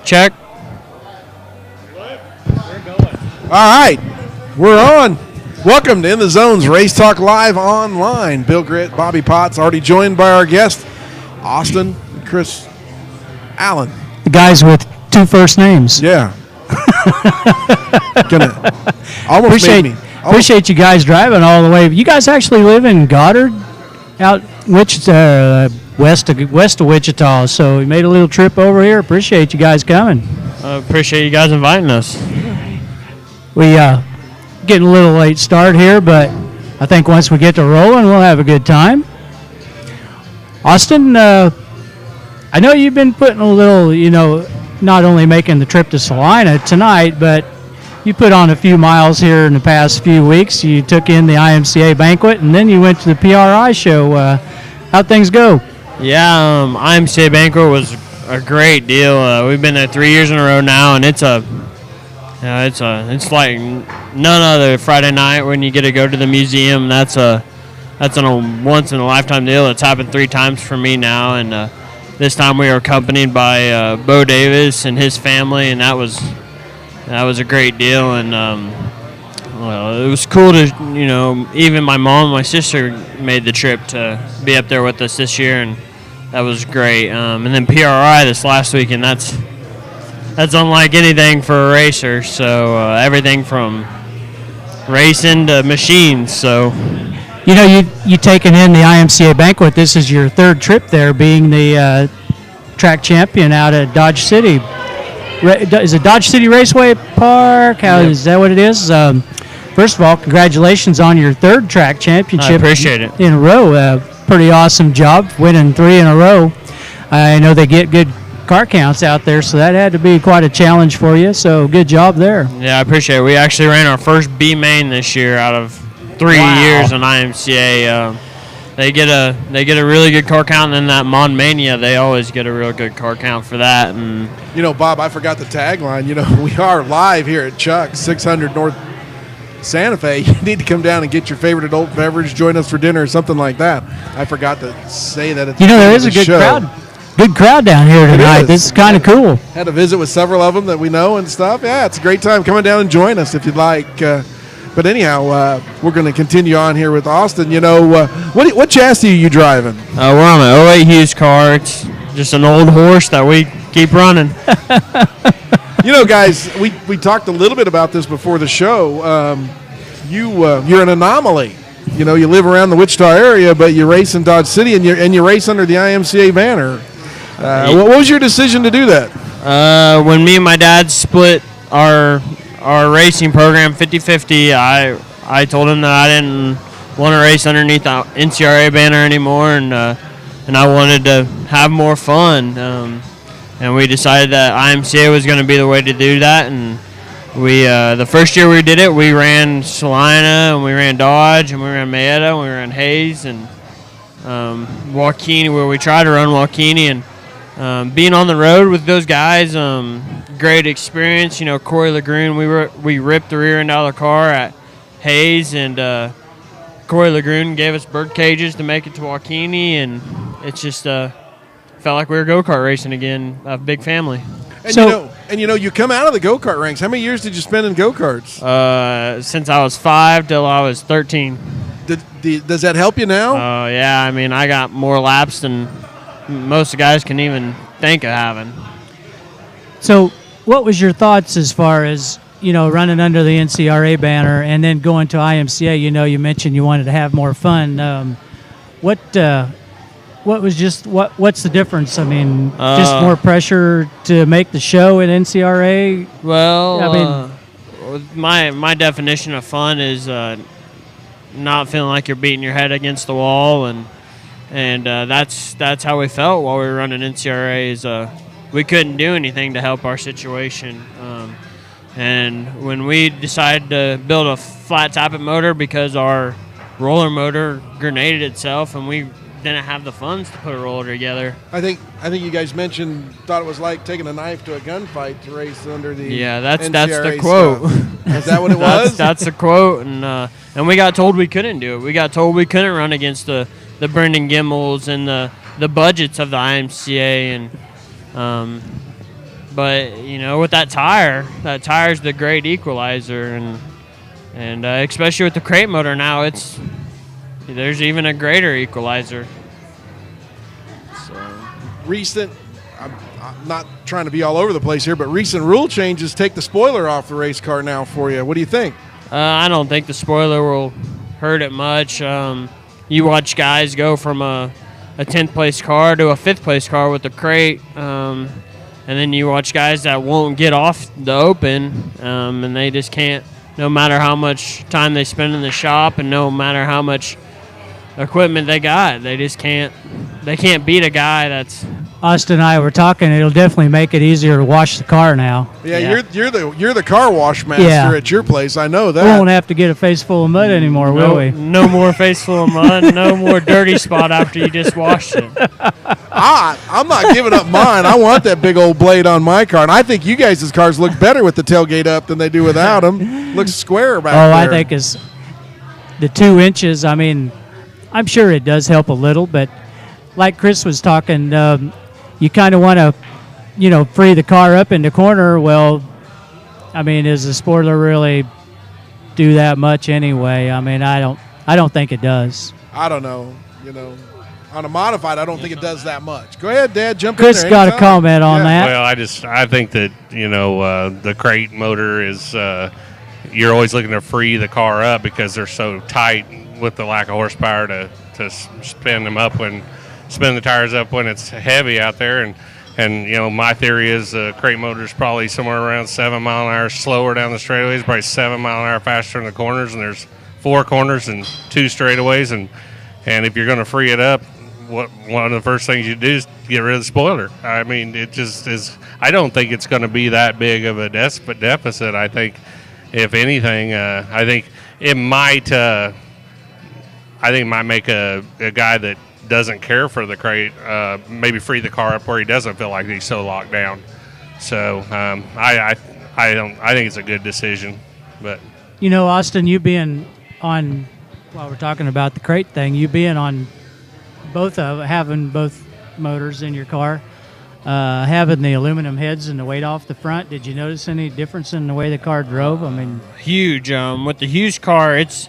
Check. All right, we're on. Welcome to In the Zone's Race Talk Live online. Bill Gritt, Bobby Potts, already joined by our guests, Austin and Chris Allen. The guys with two first names. Yeah. Gonna almost appreciate you guys driving all the way. You guys actually live in Goddard, out Wichita, west of Wichita. So we made a little trip over here. Appreciate you guys coming. Appreciate you guys inviting us. We getting a little late start here, but I think once we get to rolling, we'll have a good time. Austin, I know you've been putting a little, not only making the trip to Salina tonight, but you put on a few miles here in the past few weeks. You took in the IMCA banquet, and then you went to the PRI show. How'd things go? Yeah, IMCA banquet was a great deal. We've been there 3 years in a row now, and it's like none other Friday night when you get to go to the museum. That's a once in a lifetime deal. It's happened 3 times for me now, and this time we were accompanied by Bo Davis and his family, and that was a great deal. And it was cool to even my mom and my sister made the trip to be up there with us this year, and that was great. And then PRI this last week, and that's unlike anything for a racer. So everything from racing to machines. So you taking in the IMCA banquet. This is your third trip there, being the track champion out at Dodge City. Is it Dodge City Raceway Park? Is that what it is? First of all, congratulations on your third track championship. I appreciate it. In a row. Pretty awesome job, winning 3 in a row. I know they get good car counts out there, so that had to be quite a challenge for you. So good job there. Yeah, I appreciate it. We actually ran our first B main this year out of 3 years in IMCA. They get a really good car count, and then that Mon Mania, they always get a real good car count for that. And Bob, I forgot the tagline. We are live here at Chuck's, 600 North Santa Fe. You need to come down and get your favorite adult beverage, join us for dinner or something like that. I forgot to say that. There is a good crowd. Good crowd down here tonight. This is kind of cool. Had a visit with several of them that we know and stuff. Yeah, it's a great time. Come on down and join us if you'd like. But anyhow, we're going to continue on here with Austin. What chassis are you driving? We're on an 08 Hughes car. It's just an old horse that we keep running. Guys, we talked a little bit about this before the show. You're an anomaly. You live around the Wichita area, but you race in Dodge City, and you race under the IMCA banner. What was your decision to do that? When me and my dad split our racing program 50-50, I told him that I didn't want to race underneath the NCRA banner anymore, and I wanted to have more fun. And we decided that IMCA was going to be the way to do that. And we the first year we did it, we ran Salina, and we ran Dodge, and we ran Mayetta, and we ran Hayes, and Joaquini, where we tried to run Joaquini. And being on the road with those guys, great experience. Corey Lagrune, we ripped the rear end out of the car at Hayes, and Corey Lagrune gave us bird cages to make it to Joaquini, and it's just felt like we were go-kart racing again, a big family. And you come out of the go-kart ranks. How many years did you spend in go-karts? Since I was 5 till I was 13. Does that help you now? Yeah. I mean, I got more laps than most of the guys can even think of having. So what was your thoughts as far as, running under the NCRA banner and then going to IMCA? You mentioned you wanted to have more fun. What's the difference? I mean, just more pressure to make the show at NCRA? Well, my definition of fun is not feeling like you're beating your head against the wall, and that's how we felt while we were running NCRA. Is we couldn't do anything to help our situation, and when we decided to build a flat tappet motor because our roller motor grenaded itself, and we didn't have the funds to put a roller together. I think you guys thought it was like taking a knife to a gunfight to race under the that's NCRA the quote. Is that what it was? That's the quote, and we got told we couldn't do it. We got told we couldn't run against the Brendan Gimmels and the budgets of the IMCA, and But with that tire's the great equalizer, and especially with the crate motor now, there's even a greater equalizer. Recent, I'm not trying to be all over the place here, but recent rule changes take the spoiler off the race car now for you. What do you think? I don't think the spoiler will hurt it much. You watch guys go from a 10th place car to a 5th place car with the crate, and then you watch guys that won't get off the open, and they just can't, no matter how much time they spend in the shop and no matter how much equipment they got, they can't beat a guy that's... Austin and I were talking. It'll definitely make it easier to wash the car now. Yeah. You're the car wash master at your place. I know that. We won't have to get a face full of mud anymore, will we? No more face full of mud. No more dirty spot after you just washed it. I'm not giving up mine. I want that big old blade on my car, and I think you guys' cars look better with the tailgate up than they do without them. Looks square back there. I think it's the 2 inches. I mean, I'm sure it does help a little, but like Chris was talking, you kind of want to, free the car up in the corner. Well, I mean, does the spoiler really do that much anyway? I mean, I don't think it does. I don't know. On a modified, I don't think it does that much. Go ahead, Dad. Jump Chris in there. Chris got a comment on that. Well, I think that the crate motor is you're always looking to free the car up because they're so tight with the lack of horsepower to spin the tires up when it's heavy out there. And my theory is the crate motor is probably somewhere around 7 mile an hour slower down the straightaways, probably 7 mile an hour faster in the corners, and there's 4 corners and 2 straightaways, and if you're going to free it up, one of the first things you do is get rid of the spoiler. I mean, it just is. I don't think it's going to be that big of a deficit. I think, if anything, I think it might. Might make a guy that doesn't care for the crate maybe free the car up where he doesn't feel like he's so locked down. So I think it's a good decision. But Austin, you being on, while we're talking about the crate thing, you being on having both motors in your car, having the aluminum heads and the weight off the front, did you notice any difference in the way the car drove? I mean, huge. With the Hughes car, it's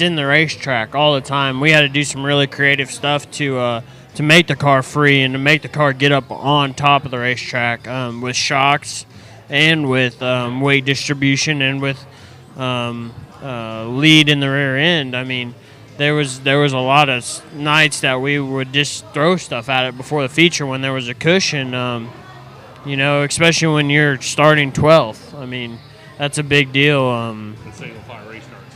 in the racetrack all the time. We had to do some really creative stuff to make the car free and to make the car get up on top of the racetrack with shocks and with weight distribution and with lead in the rear end. I mean, there was a lot of nights that we would just throw stuff at it before the feature when there was a cushion, especially when you're starting 12th. I mean, that's a big deal.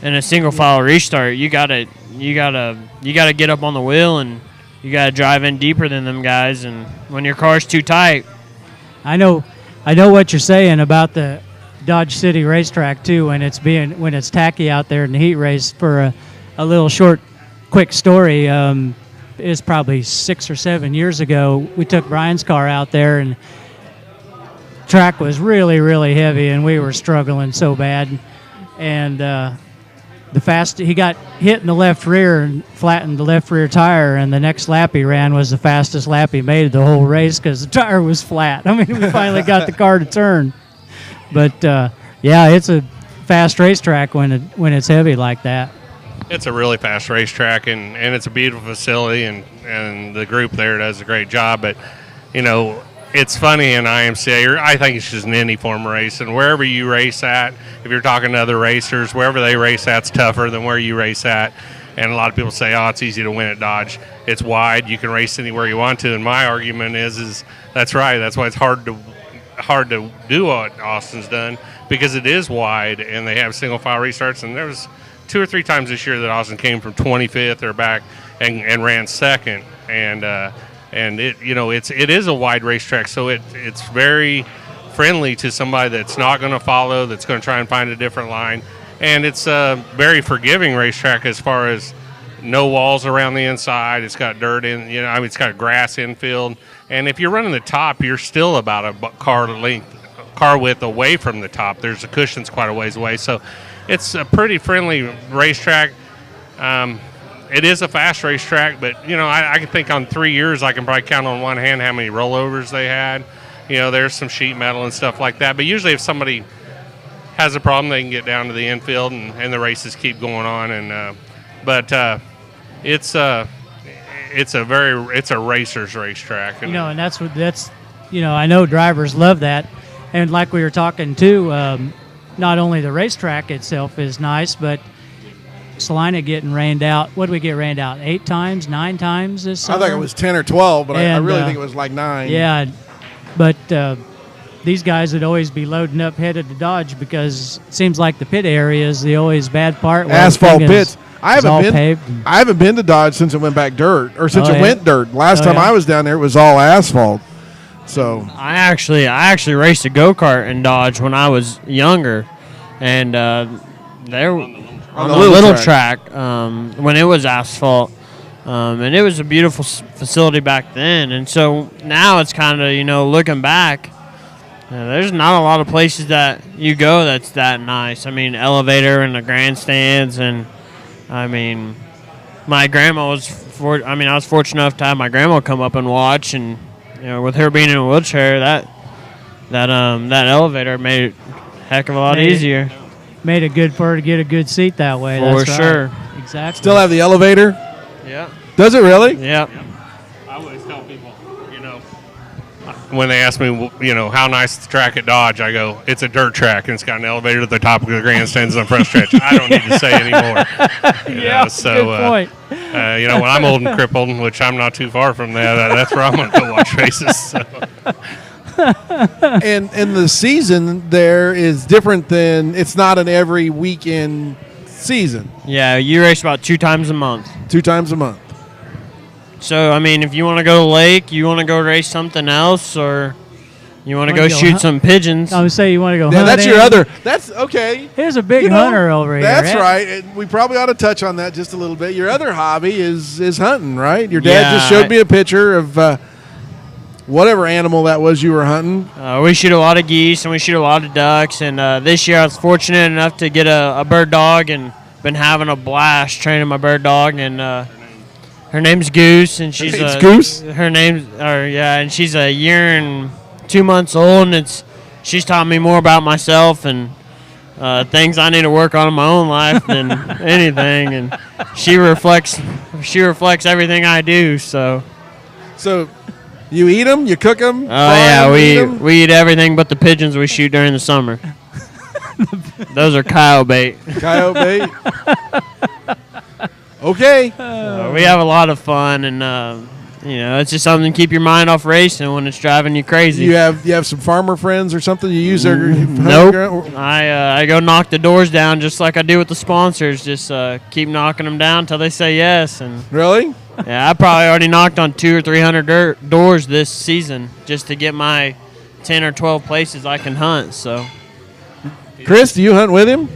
In a single file restart, you gotta get up on the wheel and you gotta drive in deeper than them guys. And when your car's too tight, I know what you're saying about the Dodge City racetrack too. When it's tacky out there in the heat race. For a little short, quick story, it's probably 6 or 7 years ago. We took Brian's car out there and track was really, really heavy, and we were struggling so bad. And he got hit in the left rear and flattened the left rear tire, and the next lap he ran was the fastest lap he made the whole race because the tire was flat. I mean, we finally got the car to turn. But, it's a fast racetrack when it's heavy like that. It's a really fast racetrack, and it's a beautiful facility, and the group there does a great job. But, it's funny in IMCA, I think it's just an any form of race, and wherever you race at, if you're talking to other racers, wherever they race at's tougher than where you race at. And a lot of people say, it's easy to win at Dodge. It's wide. You can race anywhere you want to. And my argument is that's right. That's why it's hard to do what Austin's done, because it is wide and they have single file restarts. And there was 2 or 3 times this year that Austin came from 25th or back and ran second. And it is a wide racetrack, so it's very friendly to somebody that's not going to follow, that's going to try and find a different line. And it's a very forgiving racetrack as far as no walls around the inside. It's got dirt in, it's got grass infield. And if you're running the top, you're still about a car width away from the top. There's the cushions quite a ways away. So it's a pretty friendly racetrack. It is a fast racetrack, but, I can think on 3 years I can probably count on one hand how many rollovers they had. there's some sheet metal and stuff like that. But usually if somebody has a problem, they can get down to the infield and the races keep going on. And it's a racer's racetrack. And that's I know drivers love that, and like we were talking too, not only the racetrack itself is nice, but Salina getting rained out. What did we get rained out? 8 times, 9 times this summer? I think it was 10 or 12, but I really think it was like 9. Yeah, but these guys would always be loading up headed to Dodge because it seems like the pit area is the always bad part. Asphalt pits. I haven't been to Dodge since it went back dirt, or since it went dirt. Last time I was down there, it was all asphalt. So I actually raced a go-kart in Dodge when I was younger, and there on the little track when it was asphalt, and it was a beautiful facility back then. And so now it's kind of looking back, there's not a lot of places that you go that's that nice. I mean, elevator and the grandstands, and I mean, my grandma was I was fortunate enough to have my grandma come up and watch, and with her being in a wheelchair, that elevator made it a heck of a lot easier. Made it good for her to get a good seat that way. For sure. Right. Exactly. Still have the elevator? Yeah. Does it really? Yep. I always tell people, when they ask me, how nice is the track at Dodge, I go, it's a dirt track, and it's got an elevator at the top of the grandstands on the front stretch. I don't need to say anymore. Good point. When I'm old and crippled, which I'm not too far from that, that's where I'm going to go watch races. So. And the season there is different than, it's not an every weekend season. Yeah, you race about 2 times a month. 2 times a month. So, I mean, if you want to go to the lake, you want to go race something else, or you want to go shoot some pigeons. I would say you want to go hunting. That's your other. That's okay. Here's a big hunter over here. That's right. And we probably ought to touch on that just a little bit. Your other hobby is hunting, right? Your dad just showed me a picture of whatever animal that was you were hunting. We shoot a lot of geese and we shoot a lot of ducks. And this year I was fortunate enough to get a bird dog and been having a blast training my bird dog. And her name's Goose, and she's Goose. And she's a year and 2 months old, and she's taught me more about myself and things I need to work on in my own life than anything. And she reflects everything I do. So you eat them, you cook them. Oh yeah, we eat everything but the pigeons we shoot during the summer. Those are coyote bait. Coyote bait. Okay. We have a lot of fun, and it's just something to keep your mind off racing when it's driving you crazy. You have some farmer friends or something you use their Nope. I go knock the doors down just like I do with the sponsors. Just keep knocking them down until they say yes. And really? Yeah, I probably already knocked on 200 or 300 doors this season just to get my 10 or 12 places I can hunt. So, Chris, do you hunt with him?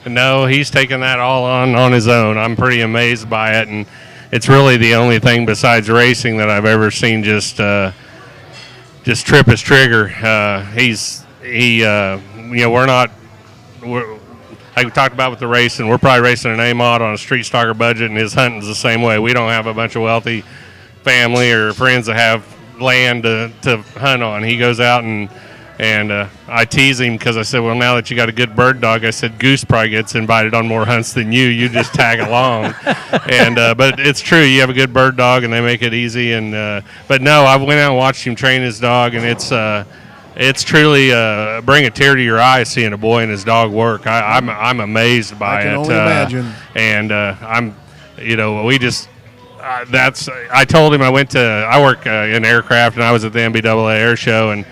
No, he's taken that all on his own. I'm pretty amazed by it, and it's really the only thing besides racing that I've ever seen just trip his trigger. Like we talked about with the racing, we're probably racing an A-mod on a street stocker budget, and his hunting's the same way. We don't have a bunch of wealthy family or friends that have land to hunt on. He goes out and I tease him because I said, well, now that you got a good bird dog, I said, Goose probably gets invited on more hunts than you. You just tag along. But it's true. You have a good bird dog, and they make it easy. But no, I went out and watched him train his dog, and it's truly bring a tear to your eye seeing a boy and his dog work. I'm amazed by it. I can only imagine. I told him I work in aircraft, and I was at the NBAA Air Show, and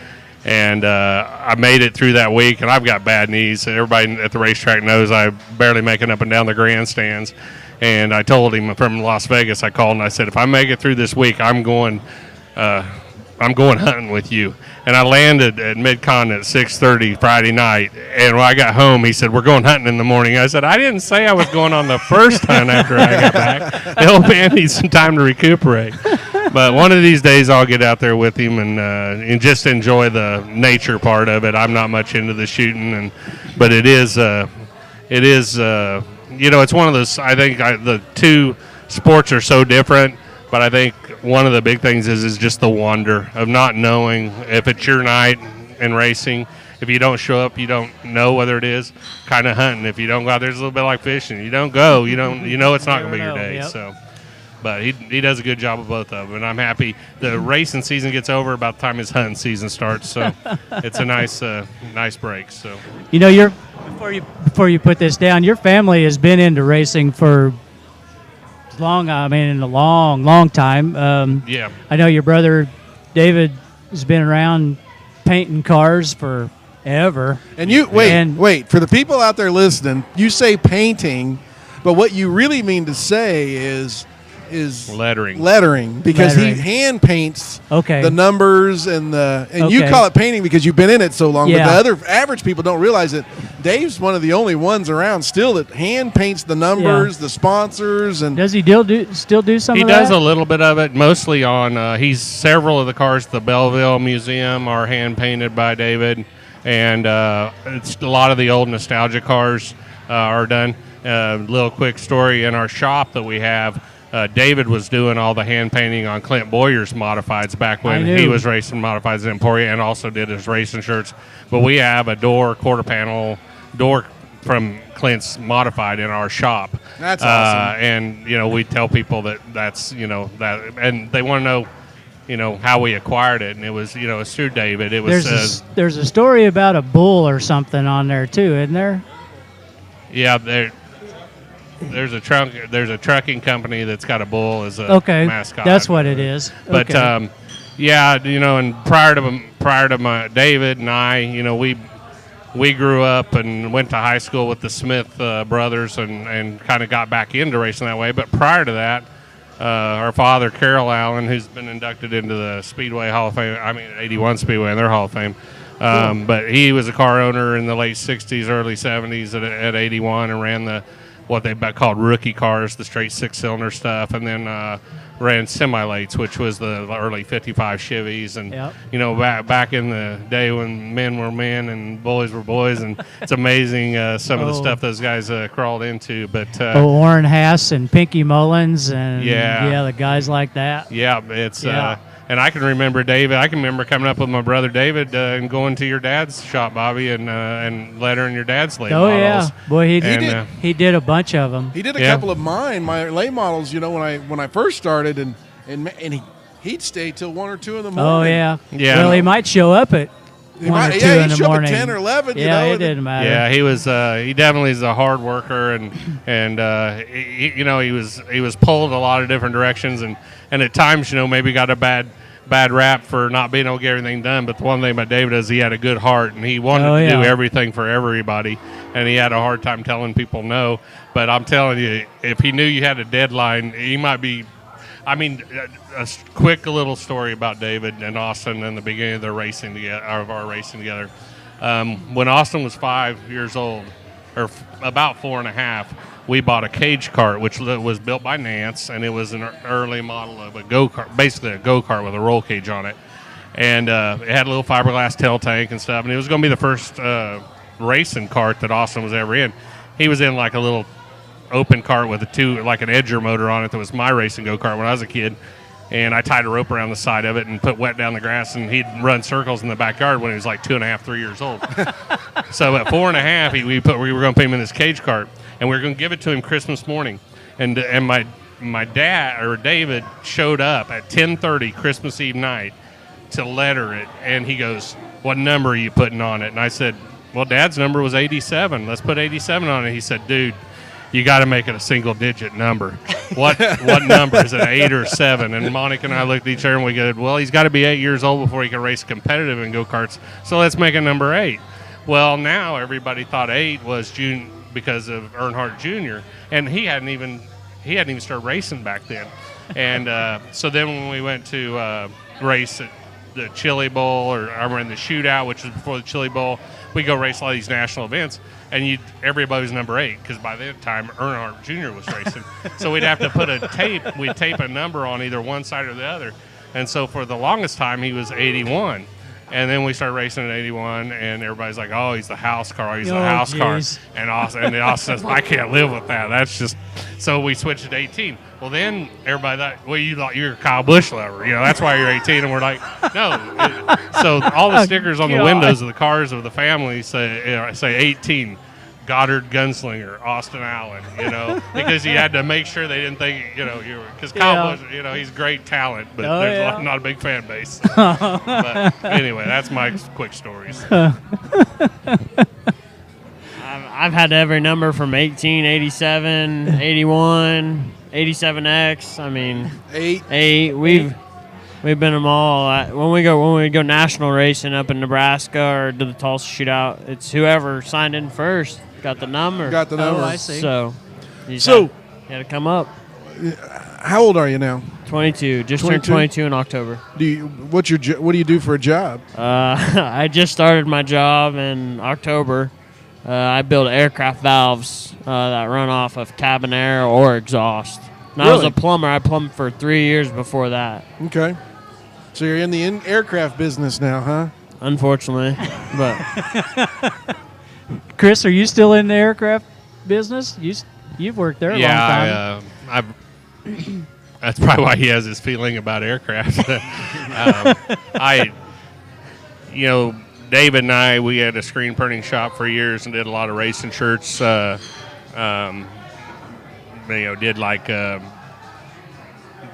I made it through that week, and I've got bad knees. Everybody at the racetrack knows I'm barely making up and down the grandstands. And I told him from Las Vegas, I called and I said, if I make it through this week, I'm going hunting with you. And I landed at Mid-Con at 6:30 Friday night. And when I got home, he said, we're going hunting in the morning. I said, I didn't say I was going on the first hunt after I got back. The old man needs some time to recuperate. But one of these days I'll get out there with him and just enjoy the nature part of it. I'm not much into the shooting, but it is it's one of those. I think the two sports are so different But I think one of the big things is just the wonder of not knowing if it's your night in racing. If you don't show up, you don't know whether it is. Kind of hunting. If you don't go out there, it's a little bit like fishing. You don't go, you know it's not going to be your day. Yep. So, but he does a good job of both of them, and I'm happy. The racing season gets over about the time his hunting season starts, so it's a nice break. So, before you put this down, your family has been into racing for in a long time. yeah. I know your brother David has been around painting cars forever. And you wait for the people out there listening. You say painting, but what you really mean to say is lettering because he hand paints the numbers and you call it painting because you've been in it so long. Yeah. But the other average people don't realize that Dave's one of the only ones around still that hand paints the numbers, the sponsors, and does he still do some? He of does that? a little bit of it, mostly on. He's several of the cars at the Belleville Museum are hand painted by David, and it's a lot of the old nostalgia cars are done. Little quick story in our shop that we have. David was doing all the hand painting on Clint Boyer's modifieds back when he was racing modifieds at Emporia, and also did his racing shirts. But we have a quarter panel door from Clint's modified in our shop. That's awesome. And we tell people that's that, and they want to know how we acquired it, and it was it's through David. It was there's a story about a bull or something on there too, isn't there? Yeah, there's a trucking company that's got a bull as a mascot. That's what it is. But and prior to my David and I, we grew up and went to high school with the Smith brothers and kind of got back into racing that way. But prior to that, our father Carol Allen, who's been inducted into the Speedway Hall of Fame, 81 Speedway in their Hall of Fame. But he was a car owner in the late '60s, early '70s at 81, and ran what they called rookie cars, the straight six-cylinder stuff, and then ran semi-lates, which was the early '55 Chevys. And back in the day when men were men and boys were boys, and it's amazing some of the stuff those guys crawled into. But Warren Haas and Pinky Mullins and the guys like that. Yeah, it's. And I can remember David. I can remember coming up with my brother David and going to your dad's shop, Bobby, and lettering your dad's late models. Yeah, boy, he did a bunch of them. He did a couple of mine, my late models. When I first started, and he'd stay till 1 or 2 in the morning. Oh yeah. Well, he might show up at 1 or 2 in the morning. 10 or 11. Yeah, it didn't matter. Yeah, he was. He definitely is a hard worker, and he was pulled a lot of different directions, and at times maybe got a bad rap for not being able to get everything done. But the one thing about David is he had a good heart, and he wanted to do everything for everybody, and he had a hard time telling people no. But I'm telling you, if he knew you had a deadline, he might be. A quick little story about David and Austin in the beginning of their racing together, of our racing together. When Austin was 5 years old, or about 4.5, we bought a cage kart, which was built by Nance, and it was an early model of a go-kart, basically a go-kart with a roll cage on it. And it had a little fiberglass tail tank and stuff, and it was going to be the first racing kart that Austin was ever in. He was in like a little open kart with like an Edger motor on it that was my racing go-kart when I was a kid. And I tied a rope around the side of it and put wet down the grass, and he'd run circles in the backyard when he was like 2.5, 3 years old. So at 4.5, we were going to put him in this cage kart, and we were going to give it to him Christmas morning. And my dad, or David, showed up at 10:30 Christmas Eve night to letter it, and he goes, "What number are you putting on it?" And I said, "Well, Dad's number was 87. Let's put 87 on it." He said, "Dude, you got to make it a single-digit number. What number? Is it 8 or 7? And Monica and I looked at each other and we go, "Well, he's got to be 8 years old before he can race competitive in go-karts, so let's make a number 8. Well, now everybody thought 8 was June because of Earnhardt Jr., and he hadn't even started racing back then. And so then when we went to race at the Chili Bowl, or I remember in the shootout, which was before the Chili Bowl, we go race a lot of these national events, and everybody was number 8, because by that time Earnhardt Jr. was racing. So we'd have to put we'd tape a number on either one side or the other. And so for the longest time he was 81. And then we started racing at 81, and everybody's like, "Oh, he's the house car. He's the Oh, house car." geez. And Austin says, "I can't live with that. That's just." So we switched to 18. Well, then everybody thought, "Well, you're a Kyle Busch lover. That's why you're 18." And we're like, "No." So all the stickers on the windows of the cars of the family say 18. Goddard Gunslinger, Austin Allen, because you had to make sure they didn't think, you were, because Kyle Busch, he's great talent, but there's not a big fan base. But anyway, that's my quick stories. I've had every number from 18, 87, 81, 87X. I mean, 8. We've been them all. When we go national racing up in Nebraska or to the Tulsa Shootout, it's whoever signed in first got the number. Got the number. Oh, I see. So you had to come up. How old are you now? 22. Just turned 22 in October. What do you do for a job? I just started my job in October. I build aircraft valves that run off of cabin air or exhaust. And I was a plumber. I plumbed for 3 years before that. Okay. So you're in the aircraft business now, huh? Unfortunately. But Chris, are you still in the aircraft business? You've worked there a long time. That's probably why he has this feeling about aircraft. David and I, we had a screen printing shop for years and did a lot of racing shirts. Did like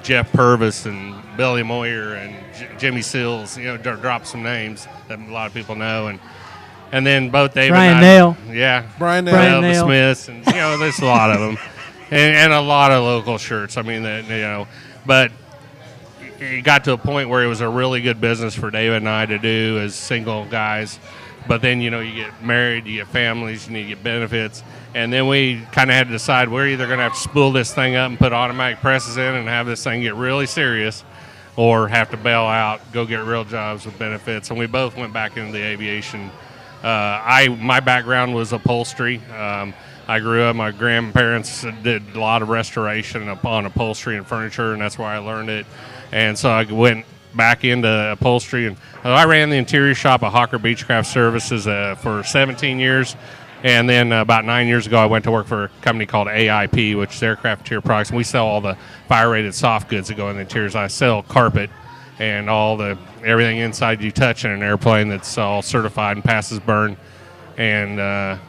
Jeff Purvis and Billy Moyer and Jimmy Sills. Drop some names that a lot of people know, and then both David Brian and I, Nail. yeah, Brian Nail. the Smiths, and there's a lot of them, and a lot of local shirts. I mean, but it got to a point where it was a really good business for David and I to do as single guys. But then, you get married, you get families, you get benefits. And then we kind of had to decide we're either going to have to spool this thing up and put automatic presses in and have this thing get really serious, or have to bail out, go get real jobs with benefits. And we both went back into the aviation. My background was upholstery. I grew up, my grandparents did a lot of restoration upon upholstery and furniture, and that's why I learned it. And so I went back into upholstery, and I ran the interior shop at Hawker Beechcraft Services for 17 years. And then about 9 years ago, I went to work for a company called AIP, which is Aircraft Interior Products. And we sell all the fire-rated soft goods that go in the interiors. I sell carpet and everything inside you touch in an airplane that's all certified and passes burn. And I'm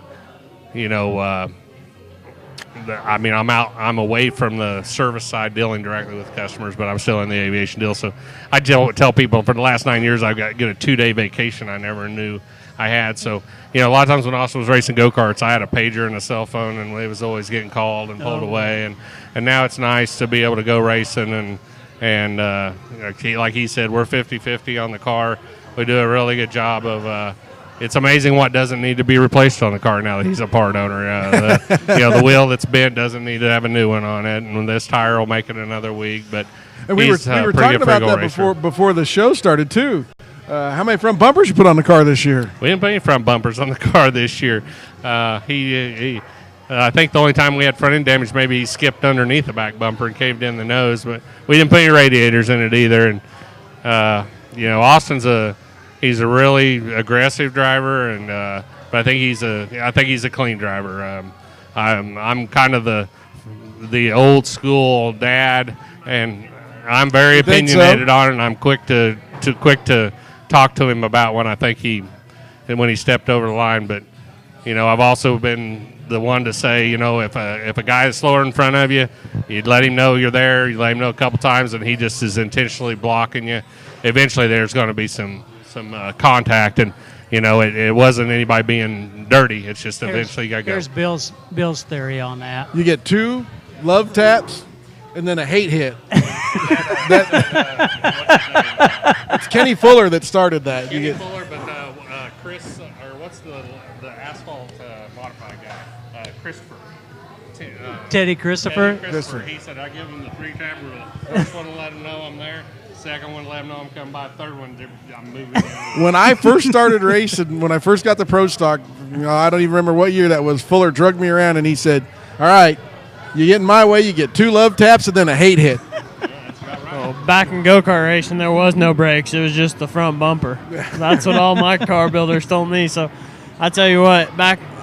away from the service side dealing directly with customers, but I'm still in the aviation deal. So I tell people for the last 9 years I've got a 2-day vacation I never knew I had. So, a lot of times when Austin was racing go-karts, I had a pager and a cell phone, and it was always getting called and pulled away. And now it's nice to be able to go racing. And like he said, we're 50-50 on the car. We do a really good job of it's amazing what doesn't need to be replaced on the car now that he's a part owner. The wheel that's bent doesn't need to have a new one on it, and this tire will make it another week. But and we were talking about that before the show started too. How many front bumpers you put on the car this year? We didn't put any front bumpers on the car this year. I think the only time we had front end damage, maybe he skipped underneath the back bumper and caved in the nose, but we didn't put any radiators in it either. And Austin's he's a really aggressive driver, and but I think he's a clean driver. I'm kind of the old school dad, and I'm very opinionated on it, and I'm quick to talk to him about when I think when he stepped over the line. But I've also been the one to say, if a guy is slower in front of you, you'd let him know you're there. You let him know a couple times, and he just is intentionally blocking you. Eventually, there's going to be some contact, and it wasn't anybody being dirty. It's just eventually you got to go. Here's Bill's theory on that. You get 2 love taps and then a hate hit. It's Kenny Fuller that started that. Kenny Fuller, but Chris, or what's the asphalt modified guy? Christopher. Teddy Christopher. He said, I give him the 3-tap rule. First one to let him know I'm there. Second one to let him know I'm coming by. Third one, I'm moving. When I first started racing, when I first got the Pro Stock, I don't even remember what year that was, Fuller drugged me around and he said, all right, you get in my way, you get 2 love taps and then a hate hit. Yeah, that's about right. Well, back in go-kart racing, there was no brakes. It was just the front bumper. That's what all my car builders told me. So I tell you what,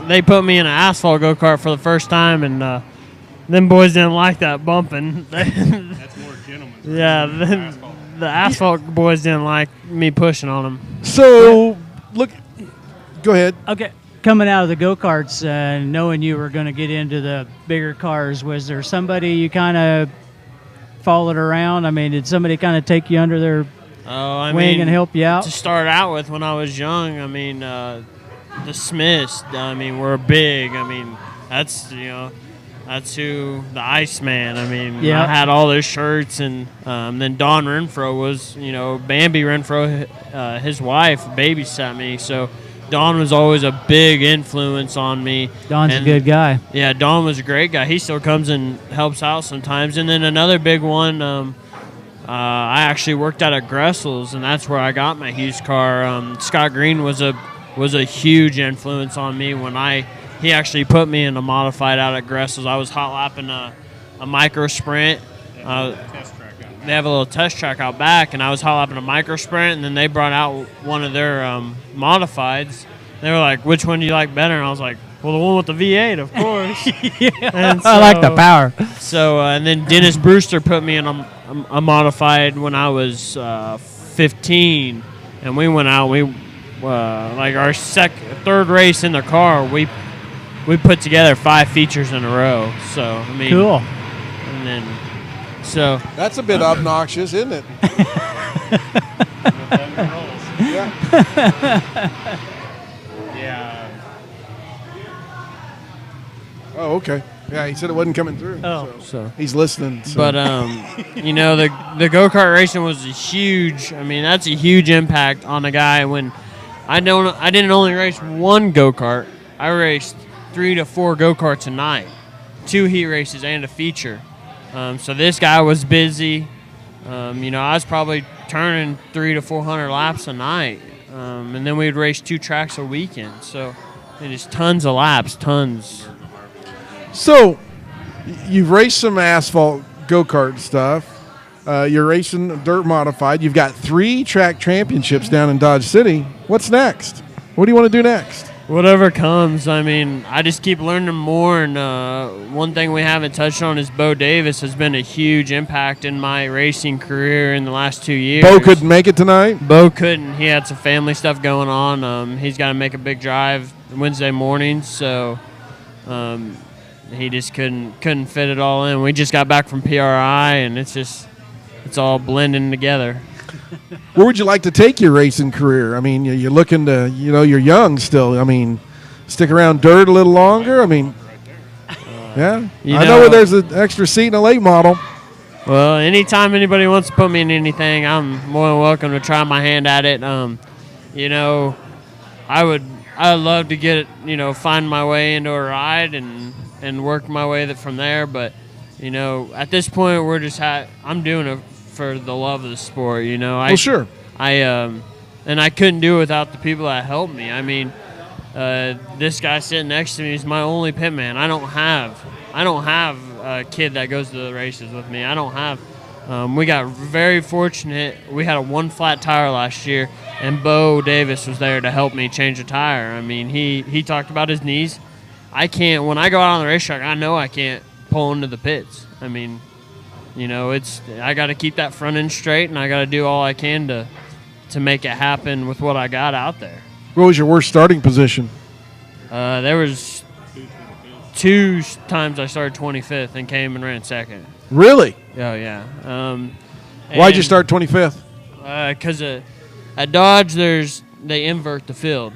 they put me in an asphalt go-kart for the first time, and them boys didn't like that bumping. That's more gentlemen. Yeah, the asphalt boys didn't like me pushing on them. So, look, go ahead. Okay, coming out of the go-karts, knowing you were going to get into the bigger cars, was there somebody you kind of followed around? I mean, did somebody kind of take you under their wing and help you out? To start out with, when I was young, I mean, the Smiths, I mean, were big. I mean, that's who, the Iceman. I mean, I had all those shirts, and then Don Renfro was, Bambi Renfro, his wife, babysat me. So Don was always a big influence on me. Don's a good guy. Yeah, Don was a great guy. He still comes and helps out sometimes. And then another big one, I actually worked out at Gressel's, and that's where I got my used car. Scott Green was a huge influence on me when he actually put me in a modified out at Gressel's. I was hot lapping a micro sprint. They have a little test track out back, and I was hot lapping a micro sprint, and then they brought out one of their modifieds. They were like, "Which one do you like better?" And I was like, "Well, the one with the V8, of course." And so, I like the power. So, and then Dennis Brewster put me in a modified when I was 15, and we went out. We like our third race in the car. We put together 5 features in a row. So I mean, cool. And then. So that's a bit obnoxious, isn't it? Yeah. Oh, okay. Yeah, he said it wasn't coming through. Oh, so he's listening. So. But the go-kart racing was a huge. I mean, that's a huge impact on a guy. When I didn't only race one go-kart. I raced 3 to 4 go-karts a night, 2 heat races and a feature. So this guy was busy. I was probably turning 300 to 400 laps a night, and then we'd race 2 tracks a weekend. So just tons of laps, tons. So you've raced some asphalt go-kart stuff. You're racing dirt modified. You've got 3 track championships down in Dodge City. What's next? What do you want to do next? Whatever comes. I mean, I just keep learning more, and one thing we haven't touched on is Bo Davis has been a huge impact in my racing career in the last 2 years. Bo couldn't make it tonight? Bo couldn't. He had some family stuff going on. He's got to make a big drive Wednesday mornings, so he just couldn't fit it all in. We just got back from PRI, and it's all blending together. Where would you like to take your racing career? I mean, you're looking to, you're young still. I mean, stick around dirt a little longer. I mean, yeah. I know where there's an extra seat in a late model. Well, anytime anybody wants to put me in anything, I'm more than welcome to try my hand at it. I'd love to get it, find my way into a ride and work my way from there. But, at this point, I'm doing it for the love of the sport, Well, sure. And I couldn't do it without the people that helped me. I mean, this guy sitting next to me is my only pit man. I don't have a kid that goes to the races with me. I don't have. We got very fortunate. We had a 1 flat tire last year, and Bo Davis was there to help me change a tire. I mean, he talked about his knees. I can't. When I go out on the racetrack, I know I can't pull into the pits. I mean, I got to keep that front end straight, and I got to do all I can to make it happen with what I got out there. What was your worst starting position? There was 2 times I started 25th and came and ran second. Really? Oh, yeah. Why'd you start 25th? Because at Dodge, they invert the field.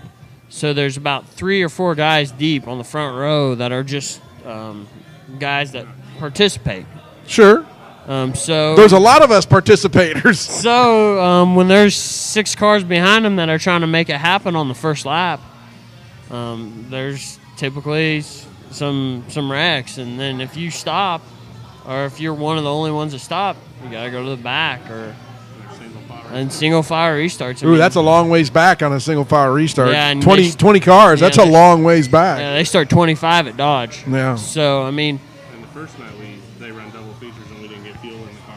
So there's about 3 or 4 guys deep on the front row that are just guys that participate. Sure. So there's a lot of us participators. So when there's 6 cars behind them that are trying to make it happen on the first lap, there's typically some wrecks, and then if you stop, or if you're one of the only ones that stop, you gotta go to the back or and single fire restarts. Ooh, that's a long ways back on a single fire restart. Yeah, 20 cars. That's a long ways back. Yeah, they start 25 at Dodge. Yeah. So I mean. And the first night they run double features and we didn't get fuel in the car.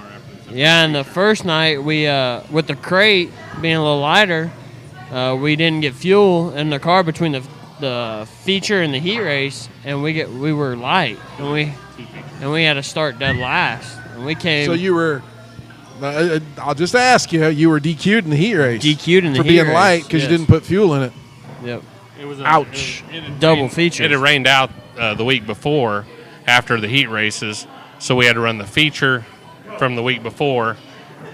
Yeah, and the first night we with the crate being a little lighter, we didn't get fuel in the car between the feature and the heat race, and we were light, and we had to start dead last, and we came. So you were. I'll just ask you. You were DQ'd in the heat race. DQ'd in the for heat being race, light because yes. you didn't put fuel in it. Yep. It was Ouch. Double features. It had rained out the week before after the heat races, so we had to run the feature from the week before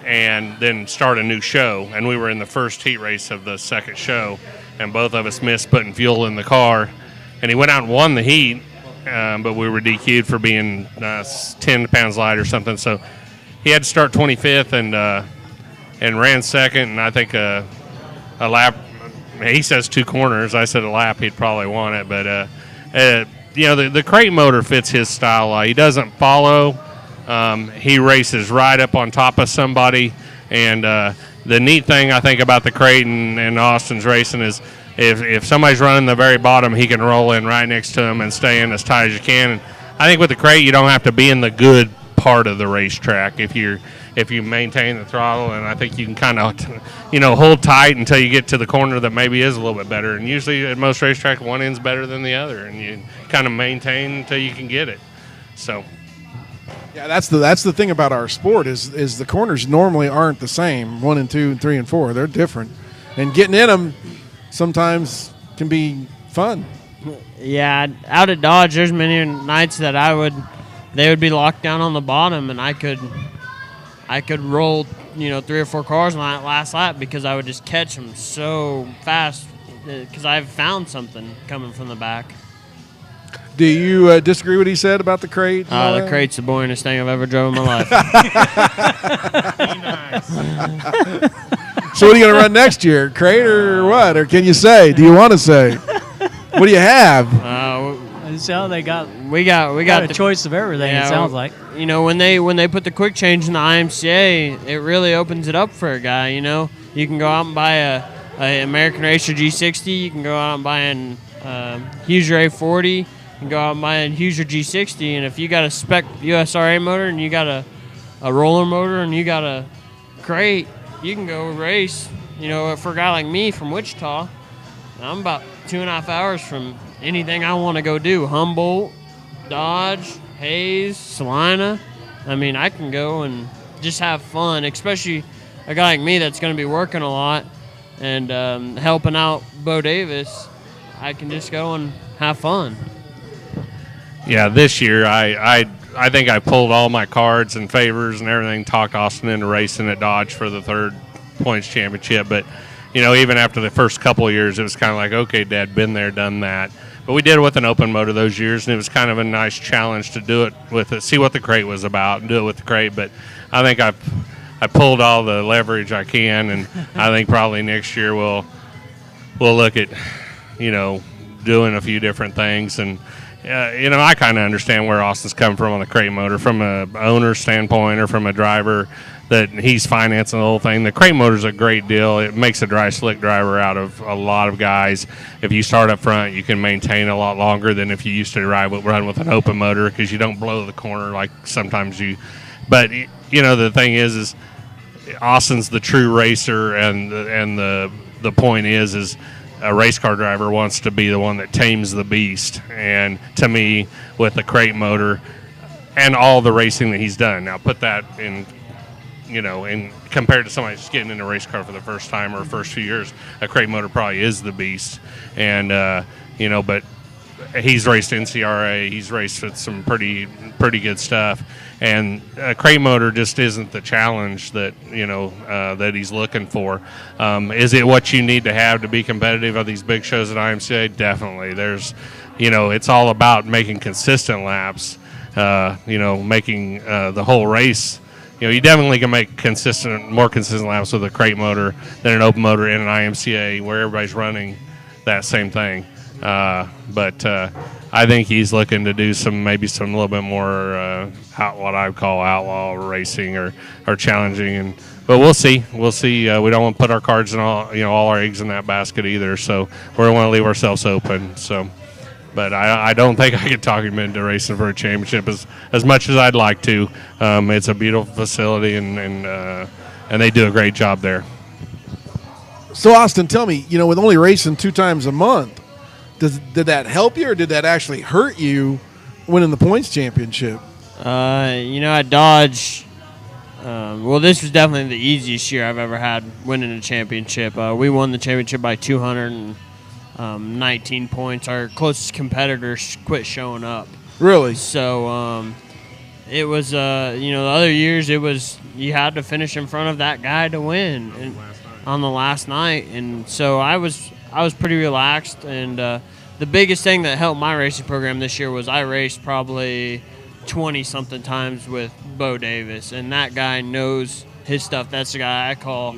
and then start a new show. And we were in the first heat race of the second show, and both of us missed putting fuel in the car. And he went out and won the heat, but we were DQ'd for being 10 pounds light or something. So he had to start 25th and ran second, and I think a lap. He says 2 corners. I said a lap. He'd probably won it, but the crate motor fits his style. He doesn't follow. He races right up on top of somebody, and the neat thing I think about the crate and Austin's racing is if somebody's running the very bottom, he can roll in right next to him and stay in as tight as you can. And I think with the crate, you don't have to be in the good part of the racetrack if you maintain the throttle, and I think you can kind of hold tight until you get to the corner that maybe is a little bit better. And usually at most racetracks, one end's better than the other, and you kind of maintain until you can get it. So. Yeah, that's the thing about our sport is the corners normally aren't the same. 1 and 2 and 3 and 4, they're different, and getting in them sometimes can be fun. Yeah, out at Dodge, there's many nights that they would be locked down on the bottom, and I could roll 3 or 4 cars on that last lap because I would just catch them so fast because I've found something coming from the back. Do you disagree with what he said about the crate? The crate's the boringest thing I've ever drove in my life. So what are you going to run next year? Crate or what? Or can you say? Do you want to say? What do you have? So We got a choice of everything. Yeah, it sounds like. When they put the quick change in the IMCA, it really opens it up for a guy. You can go out and buy a American Racer G60. You can go out and buy an Huser A40. You can go out and buy a Huser G60. And if you got a spec USRA motor and you got a roller motor and you got a crate, you can go race. For a guy like me from Wichita, I'm about 2.5 hours from anything I want to go do. Humboldt, Dodge, Hayes, Salina. I mean, I can go and just have fun, especially a guy like me that's going to be working a lot and helping out Bo Davis. I can just go and have fun. Yeah, this year I think I pulled all my cards and favors and everything, talked Austin into racing at Dodge for the 3rd points championship. But, even after the first couple of years, it was kind of like, okay, Dad, been there, done that. But we did it with an open motor those years, and it was kind of a nice challenge to do it with it, see what the crate was about and do it with the crate. But I think I pulled all the leverage I can, and I think probably next year we'll look at, doing a few different things. And, I kind of understand where Austin's coming from on the crate motor, from a owner standpoint or from a driver that he's financing the whole thing. The crate motor's a great deal. It makes a dry slick driver out of a lot of guys. If you start up front, you can maintain a lot longer than if you used to run with an open motor because you don't blow the corner like sometimes you. But the thing is Austin's the true racer, and the point is a race car driver wants to be the one that tames the beast. And to me, with the crate motor and all the racing that he's done, now put that in. And compared to somebody just getting in a race car for the first time or first few years, a crate motor probably is the beast. And, but he's raced NCRA. He's raced with some pretty good stuff. And a crate motor just isn't the challenge that, that he's looking for. Is it what you need to have to be competitive at these big shows at IMCA? Definitely. There's, it's all about making consistent laps, making the whole race. You definitely can make more consistent laps with a crate motor than an open motor in an IMCA where everybody's running that same thing. But I think he's looking to do maybe some little bit more what I would call outlaw racing or challenging. But we'll see. We'll see. We don't want to put our cards in all our eggs in that basket either. So we want to leave ourselves open. So. But I don't think I could talk him into racing for a championship as much as I'd like to. It's a beautiful facility, and they do a great job there. So, Austin, tell me, with only racing 2 times a month, did that help you or did that actually hurt you winning the points championship? At Dodge, well, this was definitely the easiest year I've ever had winning a championship. We won the championship by 219 points. Our closest competitors quit showing up. Really? So it was, the other years it was you had to finish in front of that guy to win on the last night. And so I was pretty relaxed. And the biggest thing that helped my racing program this year was I raced probably 20-something times with Bo Davis, and that guy knows his stuff. That's the guy I call.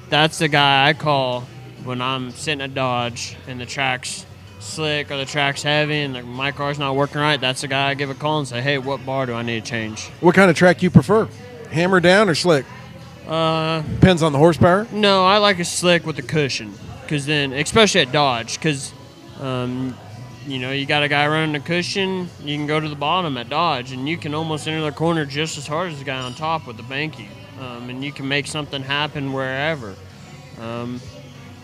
That's the guy I call when I'm sitting at Dodge and the track's slick or the track's heavy and my car's not working right. That's the guy I give a call and say, hey, what bar do I need to change? What kind of track you prefer? Hammer down or slick? Depends on the horsepower? No, I like a slick with a cushion, because then, especially at Dodge, because you got a guy running a cushion, you can go to the bottom at Dodge, and you can almost enter the corner just as hard as the guy on top with the banky, and you can make something happen wherever.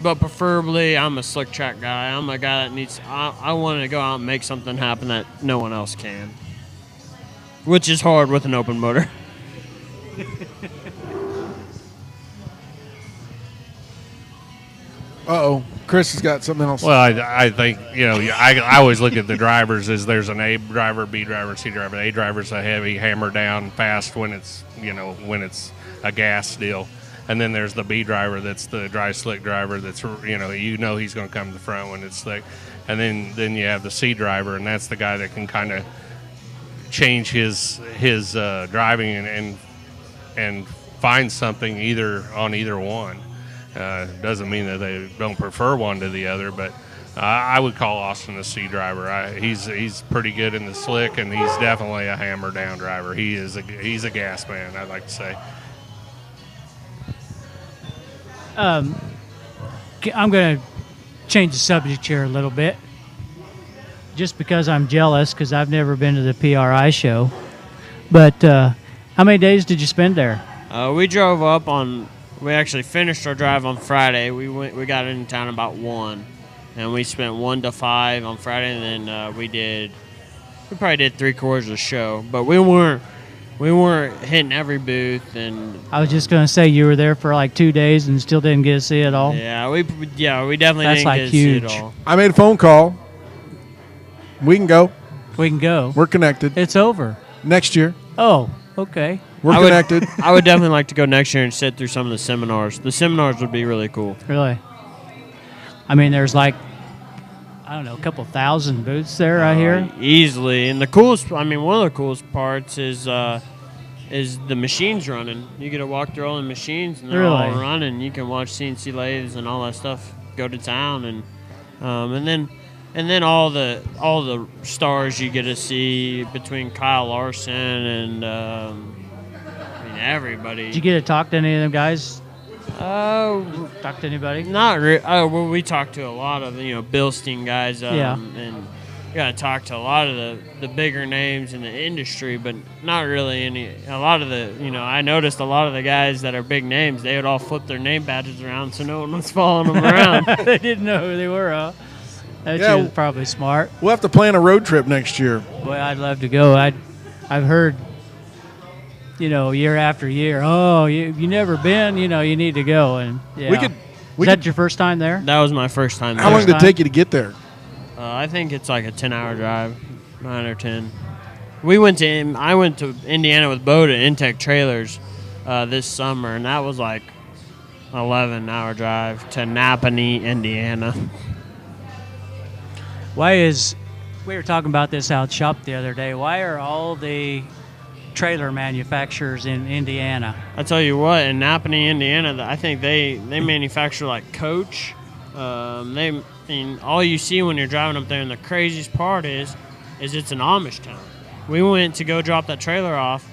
But preferably, I'm a slick track guy. I'm a guy that I want to go out and make something happen that no one else can, which is hard with an open motor. Uh-oh. Chris has got something else. Well, I think, I always look at the drivers as there's an A driver, B driver, and C driver. The A driver's a heavy, hammer down, fast when it's a gas deal. And then there's the B driver that's the dry slick driver that's, he's going to come to the front when it's slick. And then you have the C driver, and that's the guy that can kind of change his driving and find something on either one. Doesn't mean that they don't prefer one to the other, but I would call Austin a C driver. He's pretty good in the slick, and he's definitely a hammer down driver. He's a gas man, I'd like to say. I'm going to change the subject here a little bit, just because I'm jealous, because I've never been to the PRI show. But how many days did you spend there? We drove up on. We actually finished our drive on Friday. We got into town about 1, and we spent 1 to 5 on Friday, and then we probably did 3/4 of the show, but we weren't hitting every booth. And I was just going to say, you were there for like 2 days and still didn't get to see it all. Yeah, we definitely That's didn't like get to huge. see it all. I made a phone call. We can go. We can go. We're connected. It's over. Next year. Oh, okay. We're connected. I would definitely like to go next year and sit through some of the seminars. The seminars would be really cool. Really? I mean, there's like, I don't know, a couple thousand booths there, I hear. Easily. And one of the coolest parts is the machines running. You get to walk through all the machines, and they're all running. You can watch CNC lathes and all that stuff go to town, and then all the stars you get to see between Kyle Larson and everybody. Did you get to talk to any of them guys? Talk to anybody? Not really. Well, we talked to a lot of Bilstein guys. And you got to talk to a lot of the bigger names in the industry, but not really any. A lot of I noticed a lot of the guys that are big names, they would all flip their name badges around so no one was following them around. They didn't know who they were, huh? That's probably smart. We'll have to plan a road trip next year. Boy, I'd love to go. I've heard, year after year, oh, you never been, you need to go. And yeah. Is that your first time there? That was my first time there. How long did it take you to get there? I think it's like a 10-hour drive, 9 or 10. I went to Indiana with Bo to Intech Trailers this summer, and that was like 11-hour drive to Napanee, Indiana. We were talking about this out shop the other day, why are all the trailer manufacturers in Indiana? I tell you what, in Napanee, Indiana, I think they manufacture like Coach. All you see when you're driving up there, and the craziest part is it's an Amish town. We went to go drop that trailer off,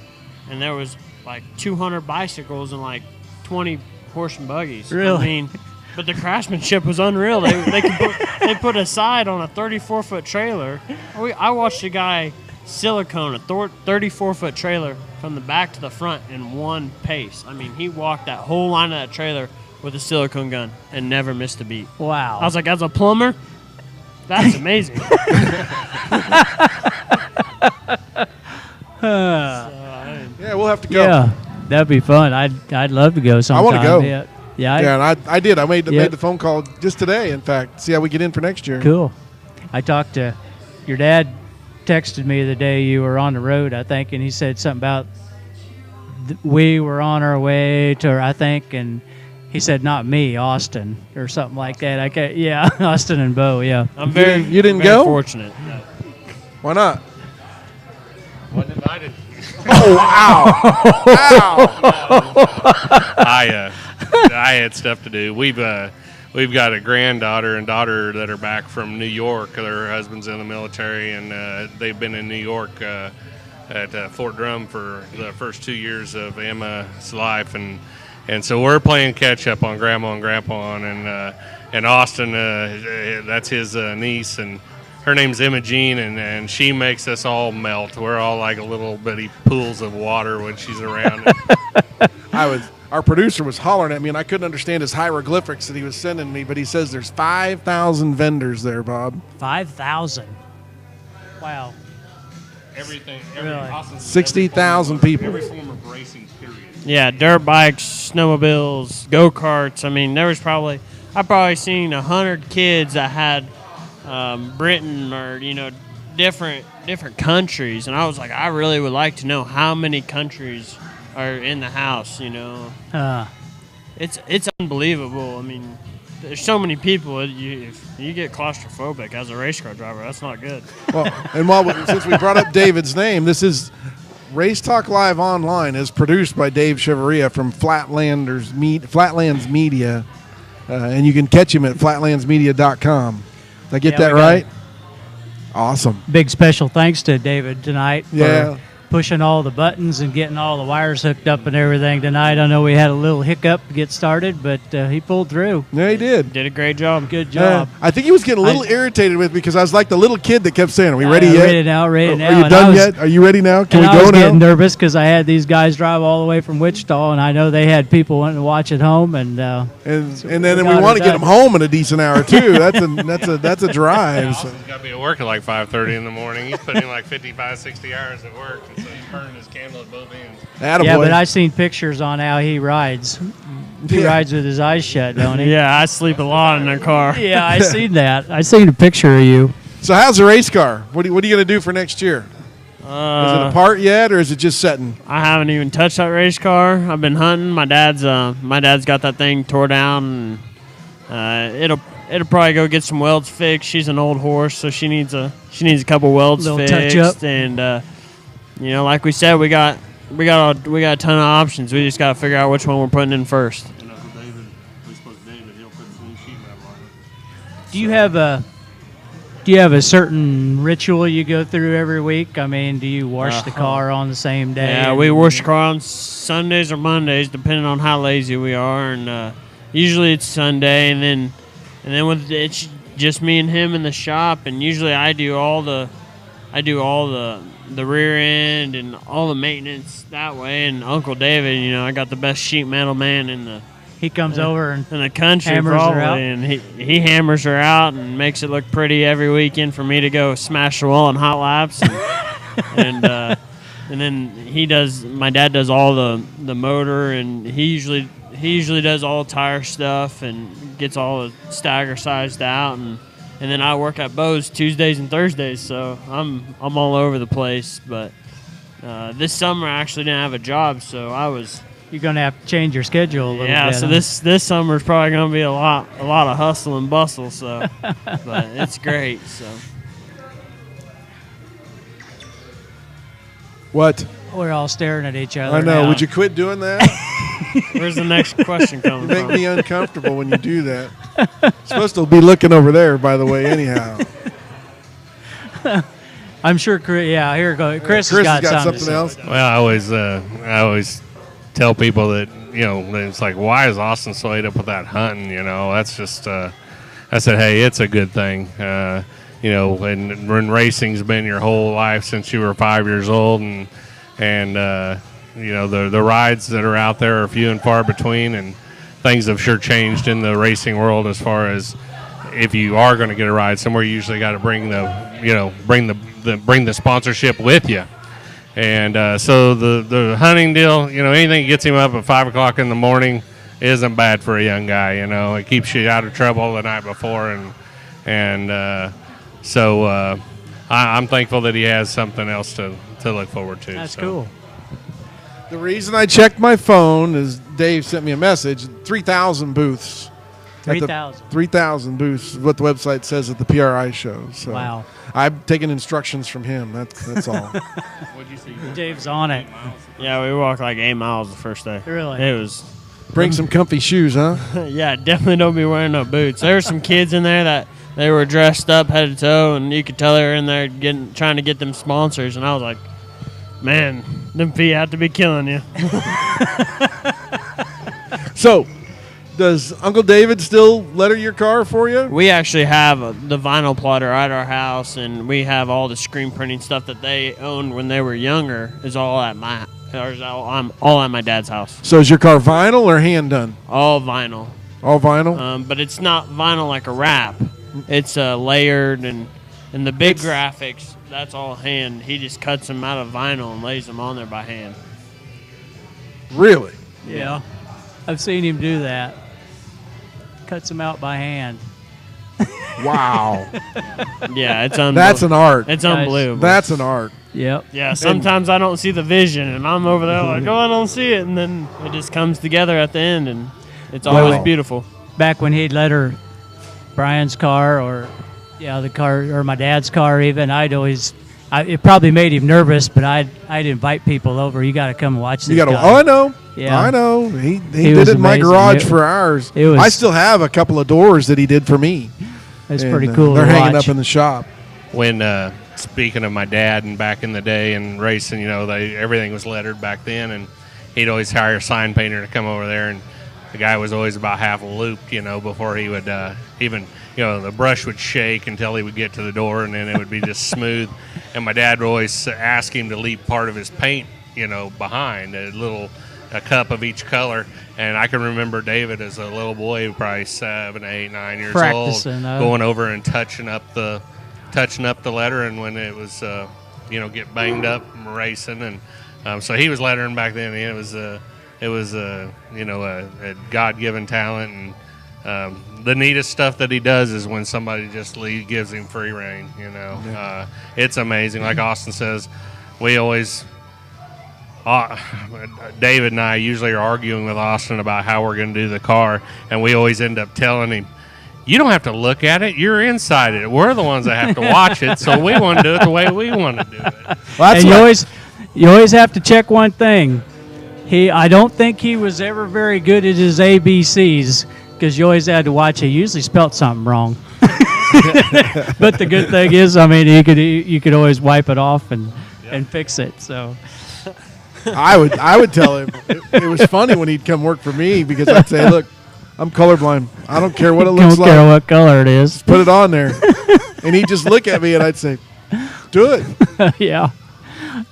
and there was like 200 bicycles and like 20 horse and buggies. Really? But the craftsmanship was unreal. They put a side on a 34-foot trailer. I watched a guy silicone a 34-foot trailer from the back to the front in one pace. I mean, he walked that whole line of that trailer with a silicone gun and never missed a beat. Wow. I was like, as a plumber, that's amazing. Yeah, we'll have to go. Yeah, that'd be fun. I'd love to go sometime. I want to go. Yeah, Yeah, and I did. I made Yep. the phone call just today, in fact, see how we get in for next year. Cool. I talked to your dad. Texted me the day you were on the road, I think, and he said something about we were on our way to, I think, and he said not me, Austin, or something like that. Yeah, Austin and Bo. Yeah. I'm very You didn't very go? fortunate. Why not? Wasn't invited. Oh, ow. I had stuff to do. We've got a granddaughter and daughter that are back from New York. Their husband's in the military, and they've been in New York at Fort Drum for the first 2 years of Emma's life, and so we're playing catch up on Grandma and Grandpa, and Austin, that's his niece, and her name's Imogene, and she makes us all melt. We're all like little bitty pools of water when she's around. Our producer was hollering at me, and I couldn't understand his hieroglyphics that he was sending me, but he says there's 5,000 vendors there, Bob. 5,000. Wow. Everything. Really? Austin's 60,000 people. Every form of racing, period. Yeah, dirt bikes, snowmobiles, go-karts. I mean, I've probably seen 100 kids that had Britain or, different countries. And I was like, I really would like to know how many countries are in the house, It's unbelievable. I mean, there's so many people. If you get claustrophobic as a race car driver, that's not good. Well, and since we brought up David's name, this is Race Talk Live Online is produced by Dave Cheveria from Flatlands Media, and you can catch him at flatlandsmedia.com. Did I get that right? Awesome. Big special thanks to David tonight Yeah. for pushing all the buttons and getting all the wires hooked up and everything tonight. I know we had a little hiccup to get started, but he pulled through. Yeah, he did. Did a great job. Good job. I think he was getting a little irritated with me because I was like the little kid that kept saying, "Are we ready yet? Ready now, ready now." Are you And done yet? Are you ready now? Can we I go was now?" getting nervous because I had these guys drive all the way from Wichita, and I know they had people wanting to watch at home. And And then we we got want it to get done. them home in a decent hour too. That's a drive. So. Austin's got to be at work at like 5:30 in the morning. He's putting in like 55, 60 hours at work, and so he's burning his candle at both ends. Attaboy. yeah, but I've seen pictures on how he rides. He rides with his eyes shut, don't he? Yeah, I sleep a lot in the car. Yeah, I seen that. I seen a picture of you. So how's the race car? What are you going to do for next year? Is it apart yet, or is it just setting? I haven't even touched that race car. I've been hunting. My dad's got that thing tore down, and it'll probably go get some welds fixed. She's an old horse, so she needs a couple welds Little fixed. touch-up. And like we said, we got a ton of options. We just got to figure out which one we're putting in first. And Uncle David, we spoke to David, he'll put some sheet metal on it. Do you have a certain ritual you go through every week? I mean, do you wash the car on the same day? Yeah, we wash the car on Sundays or Mondays, depending on how lazy we are. And usually it's Sunday, and then it's just me and him in the shop. And usually I do all the rear end and all the maintenance that way. And Uncle David, I got the best sheet metal man in He comes over and the country hammers her probably, out. and he hammers her out and makes it look pretty every weekend for me to go smash the wall on hot laps. And then my dad does all the motor, and he usually does all tire stuff and gets all the stagger sized out, and then I work at Bo's Tuesdays and Thursdays, so I'm all over the place. But this summer I actually didn't have a job, so I was. you're going to have to change your schedule a little bit. So huh? this summer is probably going to be a lot of hustle and bustle. So, but it's great. So What? We're all staring at each other. I know. now. Would you quit doing that? where's the next question coming Make from? me uncomfortable when you do that. Supposed to be looking over there, by the way. Anyhow, I'm sure. Yeah, here it goes. Chris Chris has got something something else. Well, I always tell people that, it's like, why is Austin so ate up with that hunting? That's just, I said, hey, it's a good thing. When racing's been your whole life since you were 5 years old, and the rides that are out there are few and far between, and things have sure changed in the racing world as far as if you are going to get a ride somewhere, you usually got to bring the sponsorship with you. And so the hunting deal, anything that gets him up at 5 o'clock in the morning isn't bad for a young guy. It keeps you out of trouble the night before, so I'm thankful that he has something else to look forward to. That's cool. The reason I checked my phone is Dave sent me a message. 3,000 booths. 3,000. 3,000 booths is what the website says at the PRI show. So wow. I've taken instructions from him. That's all. What'd you see? Dave's on it. Yeah, we walked like 8 miles the first day. Really? It was. Bring some comfy shoes, huh? Yeah, definitely don't be wearing no boots. There were some kids in there that they were dressed up head to toe, and you could tell they were in there trying to get them sponsors. And I was like, man, them feet have to be killing you. So, does Uncle David still letter your car for you? We actually have the vinyl plotter at our house, and we have all the screen printing stuff that they owned when they were younger is all at my all at my dad's house. So is your car vinyl or hand done? All vinyl. All vinyl? But it's not vinyl like a wrap. It's layered, and the big graphics, that's all hand. He just cuts them out of vinyl and lays them on there by hand. Really? Yeah. I've seen him do that. Cuts them out by hand. Wow. Yeah, it's unbelievable. That's an art. It's unbelievable. That's an art. Yep. Yeah, sometimes I don't see the vision, and I'm over there like, oh, I don't see it, and then it just comes together at the end, and it's always beautiful. Back when he'd letter Brian's car or the car or my dad's car even, it probably made him nervous, but I'd invite people over. You got to come and watch this guy. Oh, I know. Yeah. I know. He did it in my amazing. garage for ours. I still have a couple of doors that he did for me. It's pretty cool. They're to hanging watch. up in the shop. When speaking of my dad and back in the day and racing, everything was lettered back then, and he'd always hire a sign painter to come over there, and the guy was always about half looped, before he would even, the brush would shake until he would get to the door, and then it would be just smooth. And my dad would always ask him to leave part of his paint, behind a cup of each color. And I can remember David as a little boy, probably 7, 8, 9 years old, going over and touching up the letter, and when it was get banged up from racing, and so he was lettering back then. And it was a God-given talent, and the neatest stuff that he does is when somebody just gives him free rein. It's amazing. Like Austin says, we always. David and I usually are arguing with Austin about how we're going to do the car, and we always end up telling him, you don't have to look at it. You're inside it. We're the ones that have to watch it, so we want to do it the way we want to do it. Well, and you always have to check one thing. I don't think he was ever very good at his ABCs because you always had to watch. He usually spelt something wrong. But the good thing is, you could always wipe it off and fix it. So. I would tell him. It was funny when he'd come work for me because I'd say, look, I'm colorblind. I don't care what it looks like. Don't care what color it is. Put it on there. And he'd just look at me and I'd say, do it. Yeah.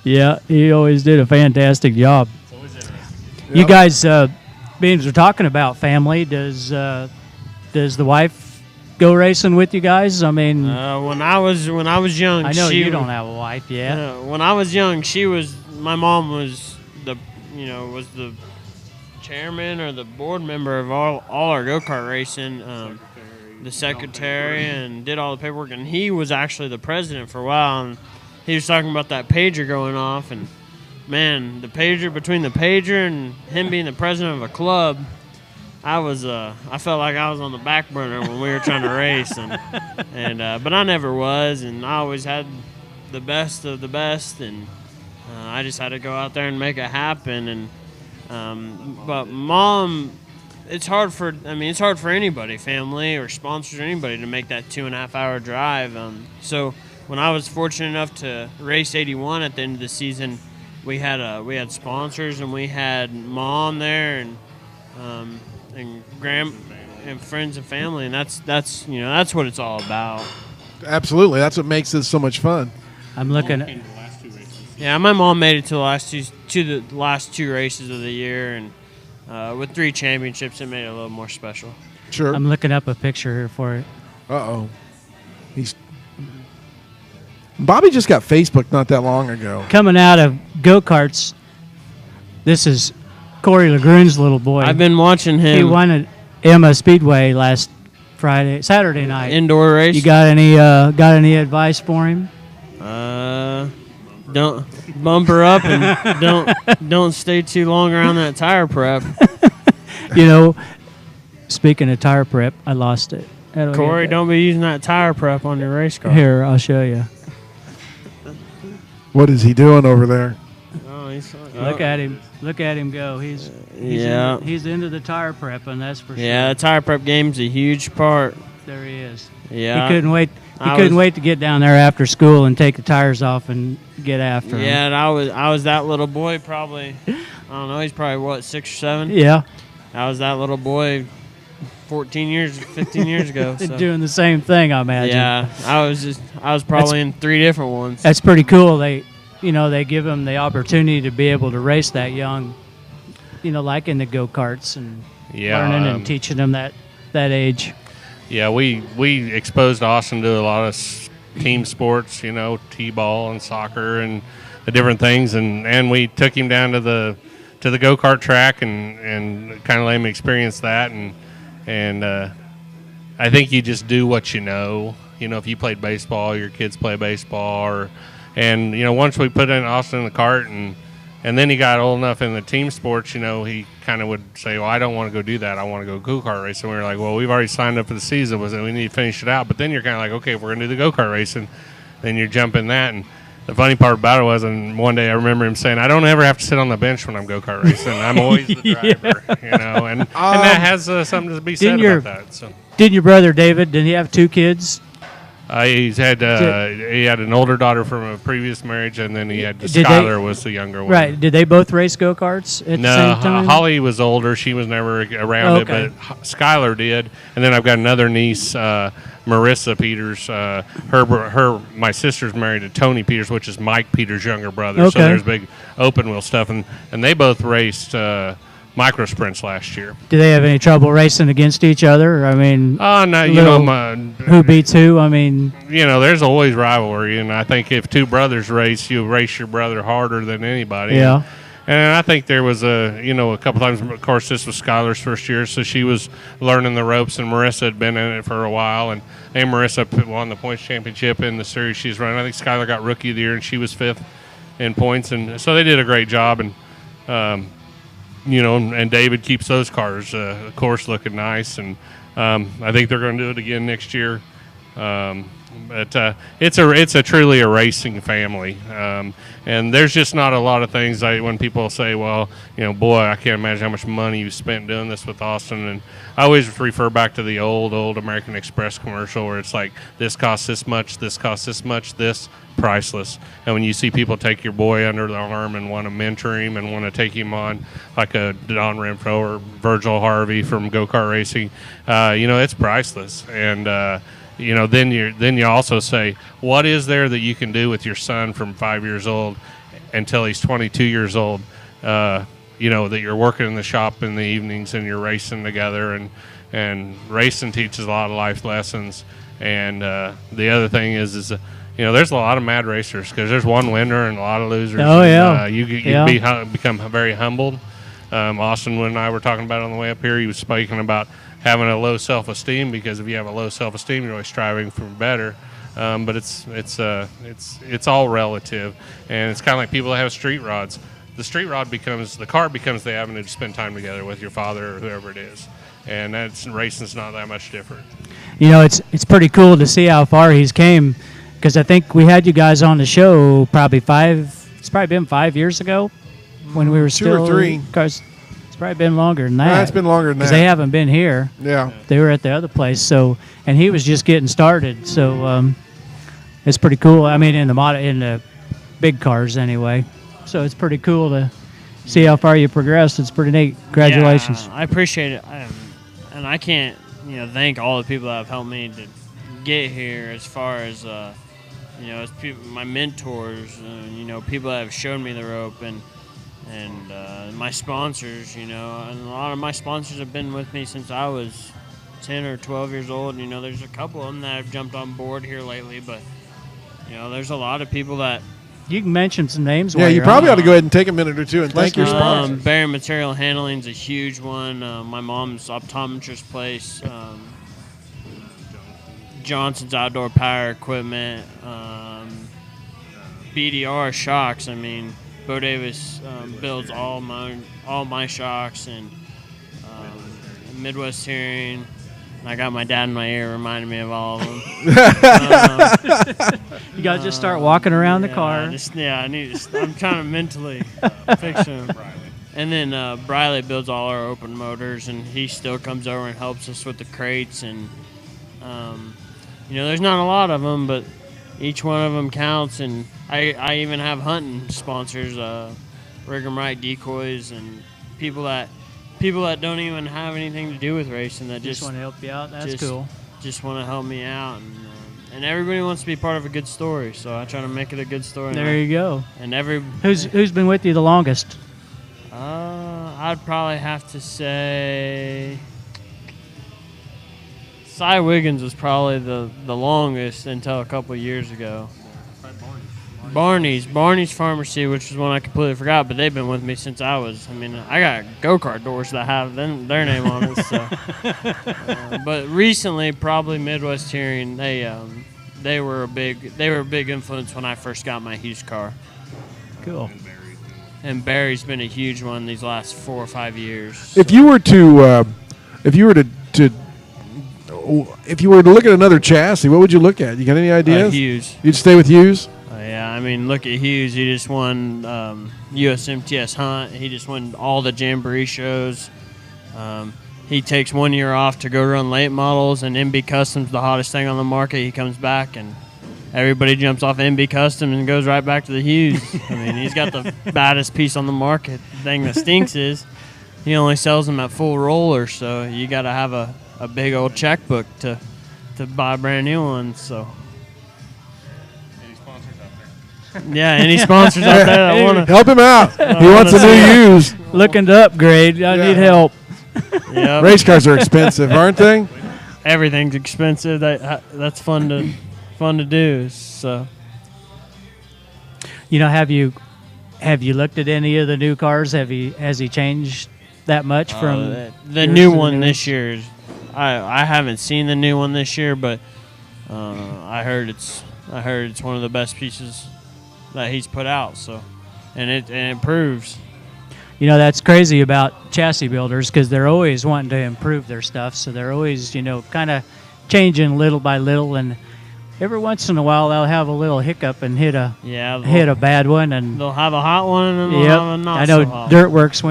Yeah, he always did a fantastic job. You guys, being we're talking about family, does the wife go racing with you guys? When I was young, I know you don't have a wife yet. When I was young, my mom was the chairman or the board member of all our go-kart racing, the secretary, and did all the paperwork. And he was actually the president for a while. And he was talking about that pager going off, and man, between the pager and him being the president of a club, I felt like I was on the back burner when we were trying to race, but I never was, and I always had the best of the best, and I just had to go out there and make it happen. And but Mom, it's hard for anybody, family or sponsors or anybody, to make that 2.5 hour drive. So when I was fortunate enough to race 81 at the end of the season, we had sponsors, and we had mom there, and and friends and family, and that's what it's all about. Absolutely, that's what makes this so much fun. I'm looking at. Yeah, my mom made it to the last two races of the year, and with 3 championships, it made it a little more special. Sure. I'm looking up a picture here for it. Bobby just got Facebook not that long ago. Coming out of go-karts, this is Corey Legrun's little boy. I've been watching him. He won at Emma Speedway last Saturday night. Indoor race. You got any advice for him? Don't bumper up and don't stay too long around that tire prep. Speaking of tire prep, I lost it. Corey, don't be using that tire prep on your race car. Here, I'll show you. What is he doing over there? Oh, Look at him! Look at him go. He's into the tire prep, and that's for sure. Yeah, the tire prep game's a huge part. There he is. Yeah, he couldn't wait. He couldn't wait to get down there after school and take the tires off and get after him. Yeah, and I was that little boy probably. I don't know. He's probably 6 or 7. Yeah. I was that little boy 15 years ago. So. Doing the same thing, I imagine. Yeah, I was probably in 3 different ones. That's pretty cool. They give them the opportunity to be able to race that young, like in the go-karts and learning and teaching them that age. Yeah, we exposed Austin to a lot of team sports, t-ball and soccer and the different things, and we took him down to the go-kart track and kind of let him experience that, and I think you just do what you know. If you played baseball, your kids play baseball, and once we put Austin in the cart and then he got old enough in the team sports, he kind of would say, well, I don't want to go do that. I want to go go-kart race. And we were like, well, we've already signed up for the season. We need to finish it out. But then you're kind of like, okay, if we're going to do the go-kart racing, then you're jumping that. And the funny part about it was, and one day I remember him saying, I don't ever have to sit on the bench when I'm go-kart racing. I'm always the driver, and that has something to be said about that. So. Didn't your brother David, did he have 2 kids? He had an older daughter from a previous marriage, and then he had Skylar was the younger one. Right. Did they both race go-karts at the same time? Holly was older. She was never around it, but Skylar did. And then I've got another niece, Marissa Peters. My sister's married to Tony Peters, which is Mike Peters' younger brother. Okay. So there's big open wheel stuff, and they both raced micro sprints last year. Do they have any trouble racing against each other? I mean, no, who beats who? I mean, there's always rivalry, and I think if 2 brothers race, you race your brother harder than anybody. Yeah. And I think there was a couple times. Of course, this was Skylar's first year, so she was learning the ropes, and Marissa had been in it for a while, and Marissa won the points championship in the series she's running. I think Skylar got Rookie of the Year, and she was 5th in points, and so they did a great job, and. And David keeps those cars, of course, looking nice, and I think they're going to do it again next year. But it's truly a racing family, and there's just not a lot of things. When people say, "Well, boy, I can't imagine how much money you spent doing this with Austin," and I always refer back to the old American Express commercial where it's like, "This costs this much, this costs this much, this." Priceless. And when you see people take your boy under the arm and want to mentor him and want to take him on, like a Don Renfro or Virgil Harvey from go-kart racing, it's priceless. And then you also say, what is there that you can do with your son from 5 years old until he's 22 years old? That you're working in the shop in the evenings and you're racing together, and racing teaches a lot of life lessons. And the other thing is there's a lot of mad racers because there's one winner and a lot of losers. Oh, yeah. You become very humbled. Austin and I were talking about it on the way up here. He was speaking about having a low self-esteem because if you have a low self-esteem, you're always striving for better. But it's all relative, and it's kind of like people that have street rods. The car becomes the avenue to spend time together with your father or whoever it is, and racing's not that much different. It's pretty cool to see how far he's came. Because I think we had you guys on the show it's probably been 5 years ago when we were 2 or 3. Because it's probably been longer than that. It's been longer than that. Because they haven't been here. Yeah. They were at the other place. And he was just getting started. So it's pretty cool. I mean, in the big cars anyway. So it's pretty cool to see how far you progressed. It's pretty neat. Congratulations. Yeah, I appreciate it. And I can't, thank all the people that have helped me to get here as far as, as people, my mentors, people that have shown me the rope and my sponsors, and a lot of my sponsors have been with me since I was 10 or 12 years old. There's a couple of them that have jumped on board here lately, but, there's a lot of people that. You can mention some names. Yeah, you probably ought to go ahead and take a minute or two and thank your sponsors. Barry Material Handling is a huge one. My mom's optometrist place. Johnson's Outdoor Power Equipment. BDR Shocks. I mean, Bo Davis builds all my shocks, and Midwest Hearing. I got my dad in my ear reminding me of all of them. You got to just start walking around the car. I'm trying to mentally fix him. And then Briley builds all our open motors, and he still comes over and helps us with the crates. And, there's not a lot of them, but each one of them counts. And I even have hunting sponsors, Rig 'em Right Decoys, and people that don't even have anything to do with racing that just want to help you out. That's cool. Just want to help me out, and everybody wants to be part of a good story. So I try to make it a good story. There you go. And who's been with you the longest? I'd probably have to say Cy Wiggins was probably the longest until a couple of years ago. Barney's Pharmacy, which is one I completely forgot, but they've been with me since I got go-kart doors that have their name on it. So. But recently, probably Midwest Hearing, they were a big influence when I first got my Hughes car. Cool. And Barry's been a huge one these last 4 or 5 years. So. If you were to look at another chassis, what would you look at? You got any ideas? Hughes. You'd stay with Hughes? Yeah, look at Hughes. He just won USMTS Hunt. He just won all the Jamboree shows. He takes 1 year off to go run late models, and MB Custom's the hottest thing on the market. He comes back, and everybody jumps off MB Custom and goes right back to the Hughes. He's got the baddest piece on the market. The thing that stinks is he only sells them at full roller, so you got to have a big old checkbook to buy brand new ones. So. Yeah, any sponsors out there that want to help him out? He wants a new Hughes. Looking to upgrade. I need help. Yep. Race cars are expensive, aren't they? Everything's expensive. That's fun to do. So, have you looked at any of the new cars? Has he changed that much from the new one this year? I haven't seen the new one this year, but I heard it's one of the best pieces that he's put out. So, and it proves. That's crazy about chassis builders because they're always wanting to improve their stuff. So they're always, kind of changing little by little. And every once in a while, they'll have a little hiccup and hit a bad one. And they'll have a hot one and they'll have a not so hot. I know Dirtworks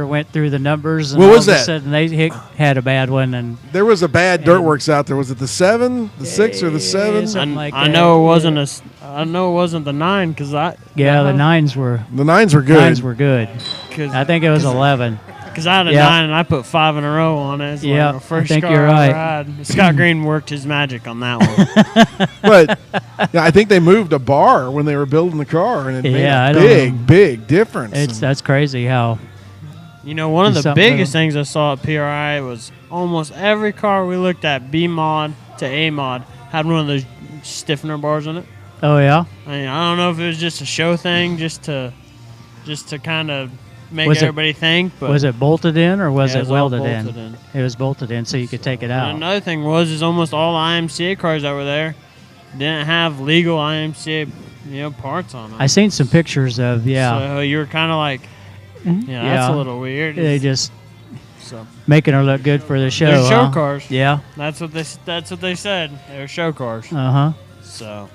went through the numbers. And what was all that? Of a sudden they had a bad one. And there was a bad Dirtworks out there. Was it the 7, the 6, or the 7? I know it wasn't I know it wasn't the 9 because the 9s were. The 9s were good. 9s were good. I think it was 11. Because I had a 9 and I put 5 in a row on it. Yeah, first I think car you're I ever right. had. Scott Green worked his magic on that one. But I think they moved a bar when they were building the car, and it made a big difference. That's crazy how. One of the biggest things I saw at PRI was almost every car we looked at, B mod to A mod, had one of those stiffener bars in it. Oh yeah. I don't know if it was just a show thing, just to kind of make everybody think. But was it bolted in or was it welded in? In? It was bolted in, so you could take it out. And another thing is almost all the IMCA cars that were there didn't have legal IMCA, parts on them. I seen some pictures of So you were kind of like, that's a little weird. They just making her look good for the show. They're show cars. Yeah, that's what they said. They were show cars. So.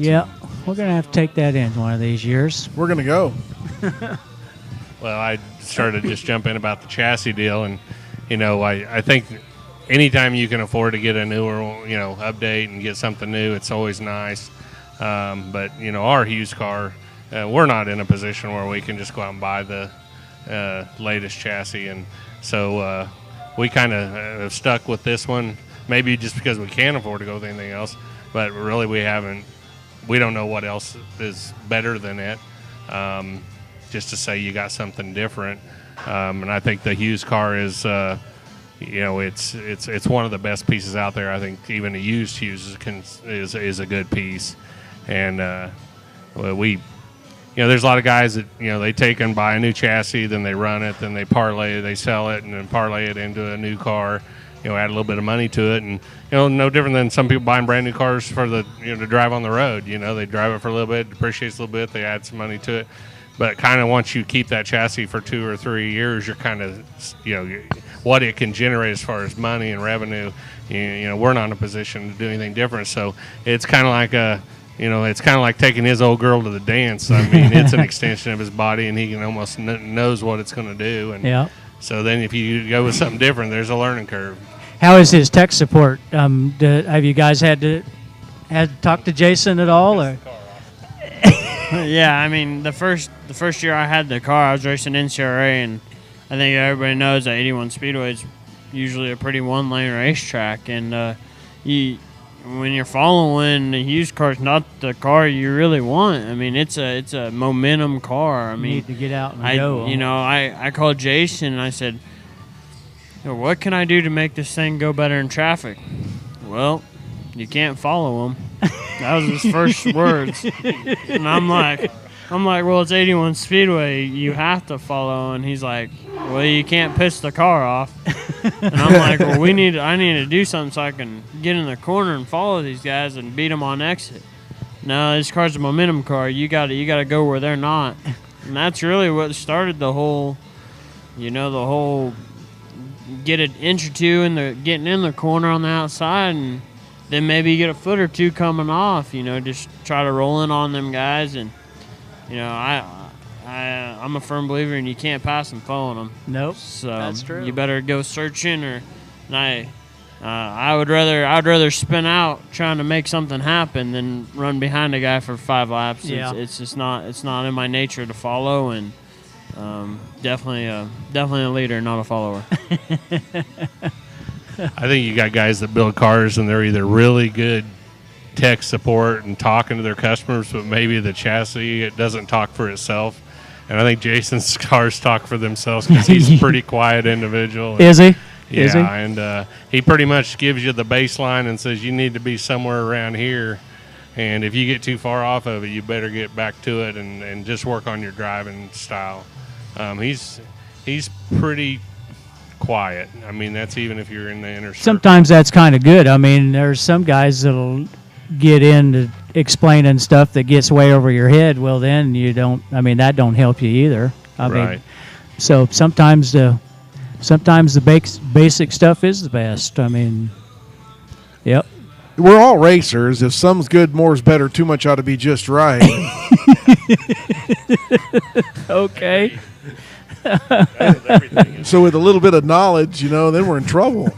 Yeah, we're going to have to take that in one of these years. We're going to go. Well, I started just jumping about the chassis deal, and, I think anytime you can afford to get a newer, update and get something new, it's always nice. But our used car, we're not in a position where we can just go out and buy the latest chassis, and so we kind of have stuck with this one. Maybe just because we can't afford to go with anything else, but really we don't know what else is better than it. Just to say you got something different, and I think the used car is, it's one of the best pieces out there. I think even a used is a good piece, and there's a lot of guys that they take and buy a new chassis, then they run it, then they parlay it, they sell it, and then parlay it into a new car. Add a little bit of money to it, and no different than some people buying brand new cars for the to drive on the road. They drive it for a little bit, depreciates a little bit, they add some money to it. But kind of once you keep that chassis for 2 or 3 years, you're kind of, what it can generate as far as money and revenue. We're not in a position to do anything different. So it's kind of like it's kind of like taking his old girl to the dance. I mean, it's an extension of his body, and he can almost knows what it's going to do. And so then if you go with something different, there's a learning curve. How is his tech support? Have you guys had to talk to Jason at all? Or? Yeah, I mean, the first year I had the car, I was racing NCRA, and I think everybody knows that 81 Speedway is usually a pretty one-lane racetrack, and when you're following the used car, it's not the car you really want. I mean, it's a momentum car. I mean, you need to get out and go. I called Jason and I said, what can I do to make this thing go better in traffic? Well, you can't follow him. That was his first words. And I'm like, well, it's 81 Speedway. You have to follow. And he's like, well, you can't piss the car off. And I'm like, well, I need to do something so I can get in the corner and follow these guys and beat them on exit. No, this car's a momentum car. You got to go where they're not. And that's really what started the whole get an inch or two getting in the corner on the outside, and then maybe you get a foot or two coming off, just try to roll in on them guys. And, I'm a firm believer in you can't pass them following them. Nope, so that's true. You better go searching, I would rather spin out trying to make something happen than run behind a guy for 5 laps. Yeah. It's not in my nature to follow, and definitely a leader, not a follower. I think you got guys that build cars and they're either really good tech support and talking to their customers, but maybe the chassis, it doesn't talk for itself. And I think Jason's cars talk for themselves because he's a pretty quiet individual. Is he? Yeah, Is he? And he pretty much gives you the baseline and says you need to be somewhere around here. And if you get too far off of it, you better get back to it and just work on your driving style. He's pretty quiet. I mean, that's even if you're in the inner circle. Sometimes that's kind of good. I mean, there's some guys that'll get into explaining stuff that gets way over your head. Well, then that don't help you either. I mean, so sometimes the basic stuff is the best. I mean, yep. We're all racers. If some's good, more's better. Too much ought to be just right. Okay. So with a little bit of knowledge, then we're in trouble.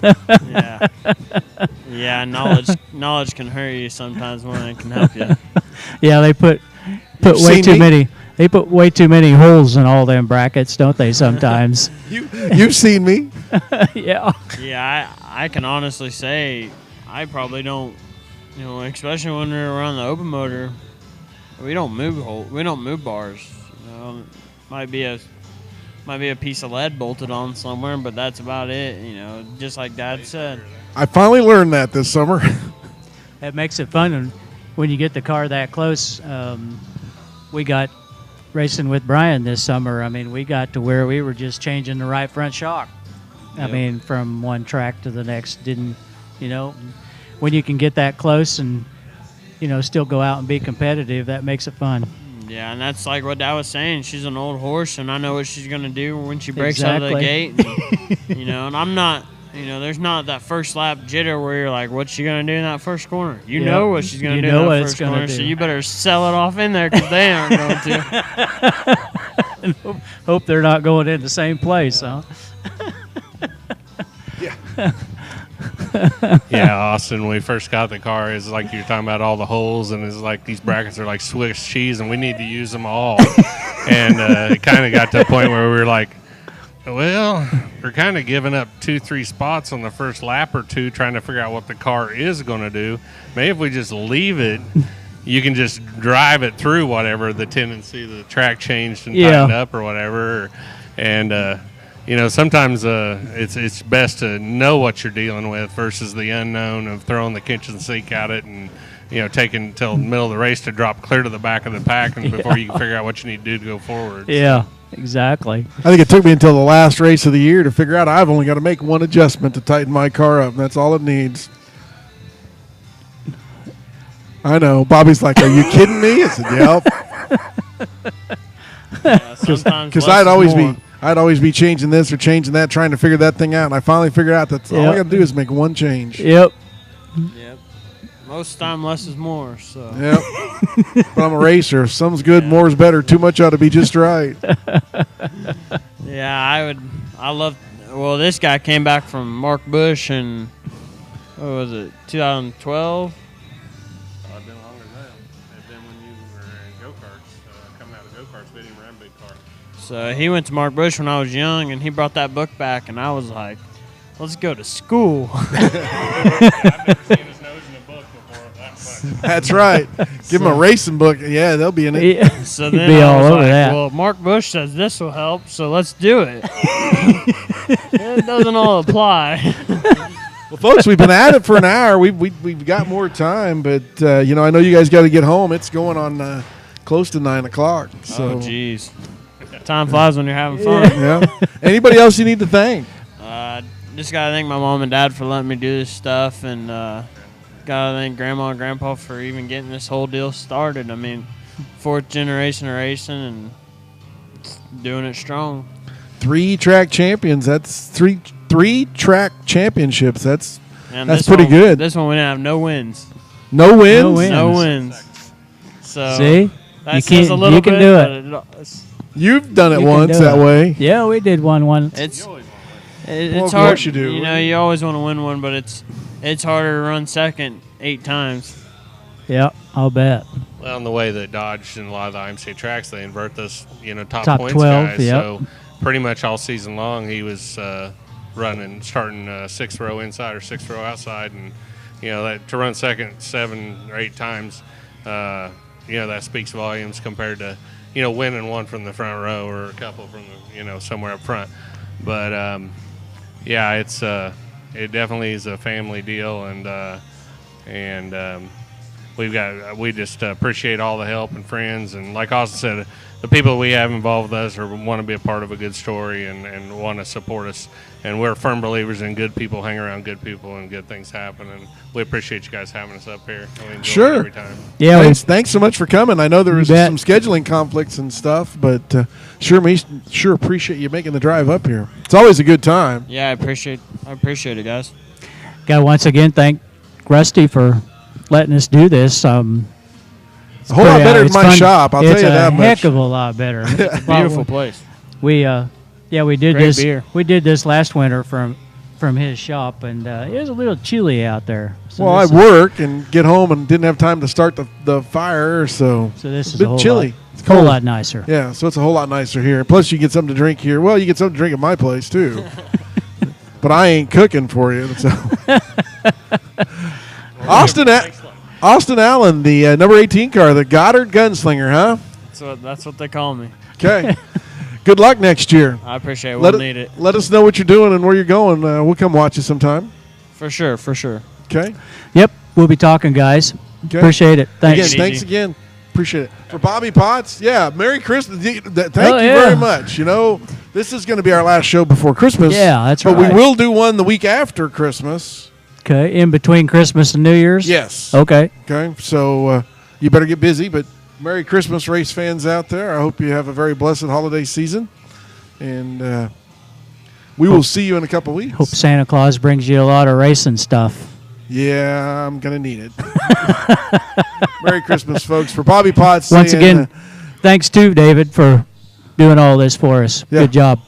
Yeah. Knowledge can hurt you sometimes more than it can help you. Yeah, they put way too many. They put way too many holes in all them brackets, don't they? Sometimes. You've seen me. Yeah. Yeah, I can honestly say I probably don't. Especially when we're around the open motor, we don't move bars. Might be a piece of lead bolted on somewhere, but that's about it. Just like Dad said. I finally learned that this summer. That makes it fun when you get the car that close. We got racing with Brian this summer. I mean, we got to where we were just changing the right front shock. I mean, from one track to the next. When you can get that close and still go out and be competitive, that makes it fun. Yeah, and that's like what Dad was saying. She's an old horse, and I know what she's going to do when she breaks out of the gate. And, and I'm not, there's not that first lap jitter where you're like, what's she going to do in that first corner? You know what she's going to do in that first corner, so you better sell it off in there because they aren't going to. Hope they're not going in the same place, huh? Yeah. Yeah, Austin, when we first got the car, is like you're talking about all the holes, and it's like these brackets are like Swiss cheese, and we need to use them all. And it kind of got to a point where we were like, well, we're kind of giving up 2-3 spots on the first lap or two trying to figure out what the car is going to do. Maybe if we just leave it, you can just drive it through whatever the tendency, the track changed and tightened up or whatever. And, sometimes it's best to know what you're dealing with versus the unknown of throwing the kitchen sink at it and, taking until the middle of the race to drop clear to the back of the pack and before you can figure out what you need to do to go forward. Yeah, exactly. I think it took me until the last race of the year to figure out I've only got to make one adjustment to tighten my car up. And that's all it needs. I know. Bobby's like, "Are you kidding me?" I said, "Yep." Because I'd always be changing this or changing that, trying to figure that thing out. And I finally figured out that all I got to do is make one change. Yep. Most time, less is more. So. Yep. But I'm a racer. If something's good, more is better. Too much ought to be just right. Yeah, well, this guy came back from Mark Bush in, what was it, 2012? I've been longer than that. It's been when you were in go-karts, coming out of go-karts, bidding around big car. So he went to Mark Bush when I was young, and he brought that book back, and I was like, let's go to school. I've never seen his nose in a book before that much. That's right. Give him a racing book. Yeah, they'll be in it. Yeah. So He'd then be I all was over like, that. well, Mark Bush says this will help, so let's do it. It doesn't all apply. Well, folks, we've been at it for an hour. We've got more time, but I know you guys got to get home. It's going on close to 9 o'clock. So. Oh, jeez. Time flies when you're having fun. Yeah. Anybody else you need to thank? Just got to thank my mom and dad for letting me do this stuff, and got to thank Grandma and Grandpa for even getting this whole deal started. I mean, 4th generation of racing and doing it strong. 3 track champions. That's three track championships. That's And pretty good. This one we didn't have no wins. No wins? No wins. No wins. So See? that says a little you can bit, do but it. You've done it You can once do that it. way. Yeah, we did one. It's Well, it's of hard. course you do. You always want to win one, but it's harder to run second 8 times. Yeah, I'll bet. Well, in the way that Dodge and a lot of the IMCA tracks, they invert this, Top points 12, guys. yep. So pretty much all season long, he was starting 6th row inside or 6th row outside, and that to run second 7 or 8 times, that speaks volumes compared to winning one from the front row or a couple from the somewhere up front. But it definitely is a family deal, and we just appreciate all the help and friends, and like Austin said, the people we have involved with us want to be a part of a good story and want to support us, and we're firm believers in good people hang around good people and good things happen, and we appreciate you guys having us up here. We enjoy Sure. it every time. Yeah, Thanks so much for coming. I know there was bet. some scheduling conflicts and stuff, but sure appreciate you making the drive up here. It's always a good time. Yeah, I appreciate it, guys. got to once again thank Rusty for letting us do this. A whole lot better than it's my fun. shop, I'll tell you that It's much. a heck of a lot better. It's a Beautiful place. We did Great this. beer. We did this last winter from his shop, and it was a little chilly out there. So Well, I this is- work and get home and didn't have time to start the fire, so So this it's is a a whole bit chilly. lot, It's whole cold. lot nicer. Yeah, so it's a whole lot nicer here. Plus, you get something to drink here. Well, you get something to drink at my place too, but I ain't cooking for you. So. Austin Allen, the number 18 car, the Goddard Gunslinger, huh? That's what they call me. Okay. Good luck next year. I appreciate it. We'll need it. Let us know what you're doing and where you're going. We'll come watch you sometime. For sure. Okay. Yep, we'll be talking, guys. Okay. Appreciate it. Thanks. Again, thanks again. Appreciate it. For Bobby Potts, Merry Christmas. Thank you yeah. very much. This is going to be our last show before Christmas. Yeah, that's but right. we will do one the week after Christmas. Okay, in between Christmas and New Year's. Yes. Okay. Okay. So you better get busy, but Merry Christmas, race fans out there. I hope you have a very blessed holiday season. And we will see you in a couple weeks. Hope Santa Claus brings you a lot of racing stuff. Yeah, I'm going to need it. Merry Christmas, folks. For Bobby Potts. Once saying, again, thanks to David for doing all this for us. Yeah. Good job.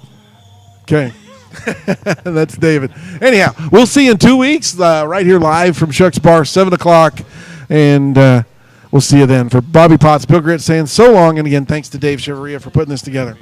Okay. That's David. Anyhow, we'll see you in 2 weeks right here live from Shucks Bar, 7 o'clock. And we'll see you then. For Bobby Potts, Bill Grit saying so long. And again, thanks to Dave Cheveria for putting this together.